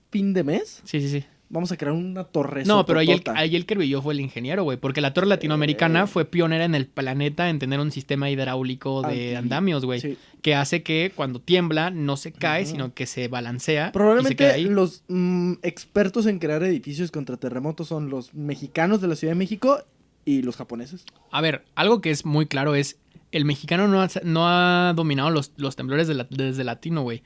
fin de mes. Sí. Vamos a crear una torre. No, pero ahí el que brilló fue el ingeniero, güey. Porque la torre latinoamericana fue pionera en el planeta en tener un sistema hidráulico de andamios, güey. Sí. Que hace que cuando tiembla no se cae, sino que se balancea. Probablemente y se queda ahí. Los expertos en crear edificios contra terremotos son los mexicanos de la Ciudad de México y los japoneses. A ver, algo que es muy claro es... El mexicano no ha dominado los temblores desde latino, güey.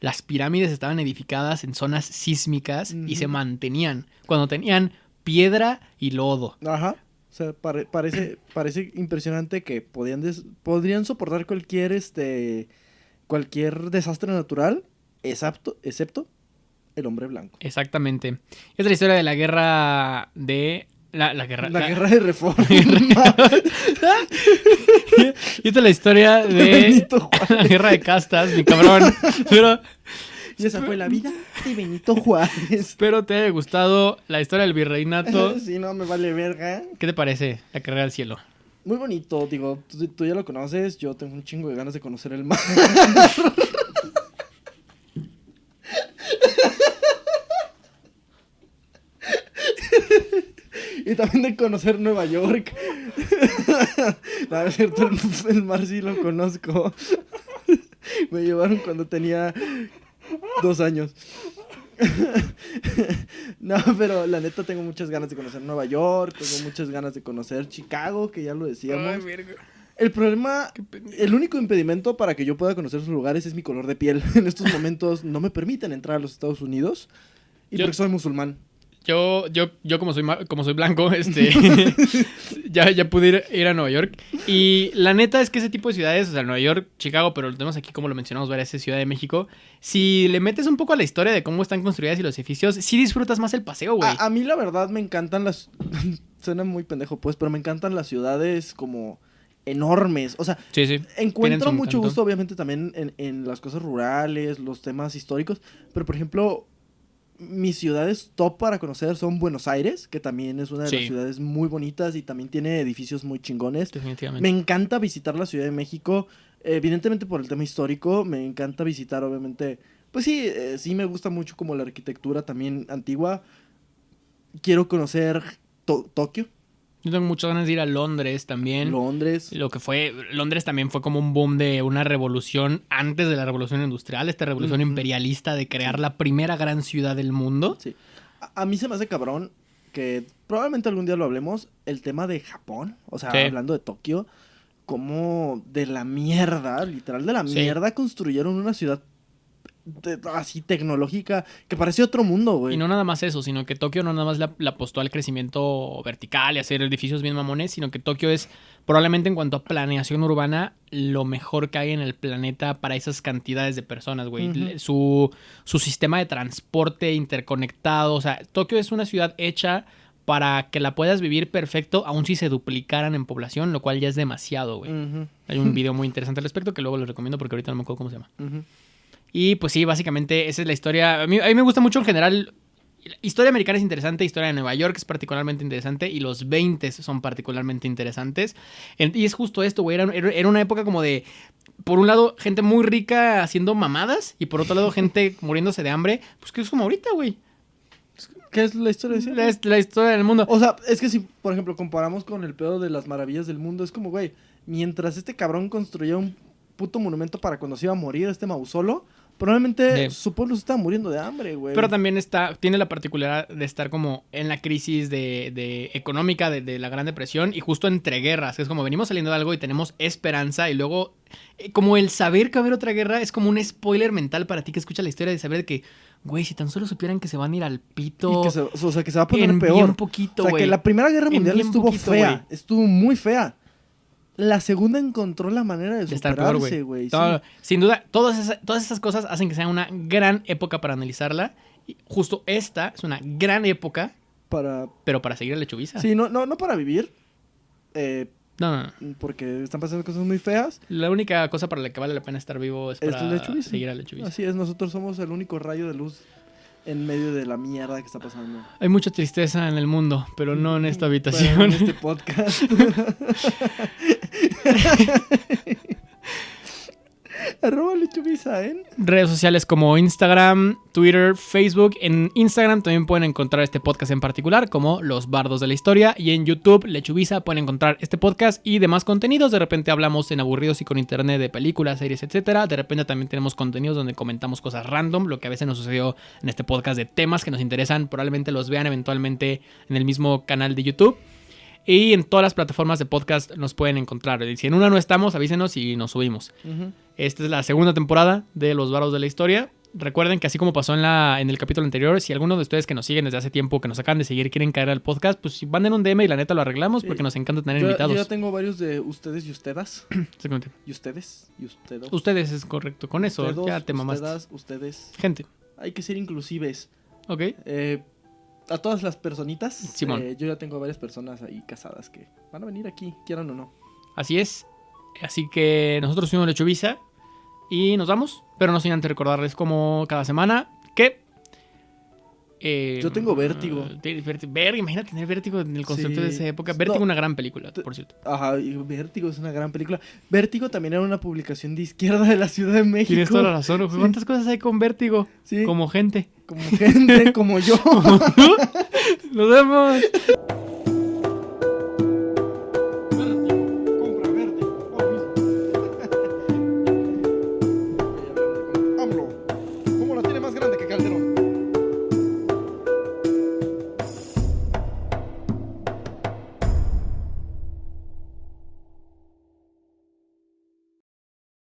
Las pirámides estaban edificadas en zonas sísmicas y se mantenían cuando tenían piedra y lodo. Ajá. O sea, parece impresionante que podrían soportar cualquier desastre natural, excepto el hombre blanco. Exactamente. Es la historia de la guerra de... La guerra de Reforma. Y esta es la historia de la guerra de castas, mi cabrón. Y esa fue la vida de Benito Juárez. Espero te haya gustado la historia del virreinato. Sí, no, me vale verga. ¿Qué te parece la carrera al cielo? Muy bonito, digo, tú ya lo conoces, yo tengo un chingo de ganas de conocer el mar. Y también de conocer Nueva York. No, es cierto, el mar sí lo conozco. Me llevaron cuando tenía 2 años. No, pero la neta tengo muchas ganas de conocer Nueva York. Tengo muchas ganas de conocer Chicago, que ya lo decíamos. Ay, verga. El problema, el único impedimento para que yo pueda conocer sus lugares es mi color de piel. En estos momentos no me permiten entrar a los Estados Unidos. Y porque soy musulmán. Yo como soy blanco, ya pude ir a Nueva York. Y la neta es que ese tipo de ciudades, o sea, Nueva York, Chicago, pero lo tenemos aquí como lo mencionamos varias veces, Ciudad de México. Si le metes un poco a la historia de cómo están construidas y los edificios, sí disfrutas más el paseo, güey. A mí la verdad me encantan las... Suena muy pendejo pues, pero me encantan las ciudades como enormes. O sea, sí. Encuentro mucho gusto obviamente también en las cosas rurales, los temas históricos. Pero por ejemplo... Mis ciudades top para conocer son Buenos Aires, que también es una de las ciudades muy bonitas y también tiene edificios muy chingones. Definitivamente. Me encanta visitar la Ciudad de México, evidentemente por el tema histórico. Me encanta visitar, obviamente, pues sí me gusta mucho como la arquitectura también antigua. Quiero conocer Tokio. Yo tengo muchas ganas de ir a Londres también. Londres también fue como un boom de una revolución antes de la revolución industrial, esta revolución imperialista de crear la primera gran ciudad del mundo. Sí. A mí se me hace cabrón que probablemente algún día lo hablemos, el tema de Japón, o sea, hablando de Tokio, como de la mierda, literal de la mierda, construyeron una ciudad así tecnológica que parecía otro mundo, güey. Y no nada más eso, sino que Tokio no nada más le apostó al crecimiento vertical y hacer edificios bien mamones, sino que Tokio es probablemente en cuanto a planeación urbana lo mejor que hay en el planeta para esas cantidades de personas, güey. Su sistema de transporte interconectado, o sea, Tokio es una ciudad hecha para que la puedas vivir perfecto, aun si se duplicaran en población, lo cual ya es demasiado, güey. Hay un video muy interesante al respecto que luego les recomiendo porque ahorita no me acuerdo cómo se llama. Y pues sí, básicamente esa es la historia. A mí me gusta mucho en general. Historia americana es interesante, historia de Nueva York es particularmente interesante y los 20 son particularmente interesantes. Y es justo esto, güey. Era una época como de, por un lado, gente muy rica haciendo mamadas y por otro lado, gente muriéndose de hambre. Pues que es como ahorita, güey. ¿Qué es la historia de siempre? La historia del mundo. O sea, es que si, por ejemplo, comparamos con el pedo de las maravillas del mundo, es como, güey, mientras este cabrón construía un puto monumento para cuando se iba a morir este Mausolo, probablemente su pueblo se estaba muriendo de hambre, güey. Pero también tiene la particularidad de estar como en la crisis de económica de la Gran Depresión y justo entre guerras. Es como venimos saliendo de algo y tenemos esperanza y luego como el saber que va a haber otra guerra es como un spoiler mental para ti que escucha la historia de saber de que, güey, si tan solo supieran que se van a ir al pito. Y que se va a poner peor. Bien poquito, güey. O sea, que la Primera Guerra Mundial estuvo fea. Wey. Estuvo muy fea. La segunda encontró la manera de superarse, güey. Sí. Sin duda, todas esas cosas hacen que sea una gran época para analizarla. Y justo esta es una gran época pero para seguir a Lechubiza. Sí, no para vivir. No. Porque están pasando cosas muy feas. La única cosa para la que vale la pena estar vivo es para seguir a Lechubiza. Así es, nosotros somos el único rayo de luz en medio de la mierda que está pasando. Hay mucha tristeza en el mundo, pero no en esta habitación. Bueno, en este podcast. @Lechubiza. Lechubiza, ¿eh? Redes sociales como Instagram, Twitter, Facebook. En Instagram también pueden encontrar este podcast en particular como Los Bardos de la Historia. Y en YouTube, Lechubiza, pueden encontrar este podcast y demás contenidos. De repente hablamos en Aburridos y con Internet de películas, series, etcétera. De repente también tenemos contenidos donde comentamos cosas random, lo que a veces nos sucedió en este podcast de temas que nos interesan. Probablemente los vean eventualmente en el mismo canal de YouTube. Y en todas las plataformas de podcast nos pueden encontrar. Y si en una no estamos, avísenos y nos subimos. Uh-huh. Esta es la segunda temporada de Los Bardos de la Historia. Recuerden que así como pasó en el capítulo anterior, si alguno de ustedes que nos siguen desde hace tiempo, que nos acaban de seguir, quieren caer al podcast, pues manden un DM y la neta lo arreglamos, porque nos encanta tener invitados. Yo ya tengo varios de ustedes y ustedes. Exactamente. Y ustedes y ustedes. Ustedes es correcto. Con eso Ustedes, ya te mamaste. ustedes. Gente. Hay que ser inclusives. Ok. A todas las personitas. Simón. Yo ya tengo varias personas ahí casadas que van a venir aquí, quieran o no. Así es. Así que nosotros fuimos Lechubiza y nos vamos. Pero no sin antes recordarles como cada semana que... yo tengo vértigo. Imagínate tener vértigo en el concepto Sí. de esa época. Vértigo, una gran película, por cierto. Ajá, y Vértigo es una gran película. Vértigo también era una publicación de izquierda de la Ciudad de México. Tienes toda la razón. Sí. ¿Cuántas cosas hay con Vértigo? Sí. Como gente. Como gente, como yo. Nos vemos.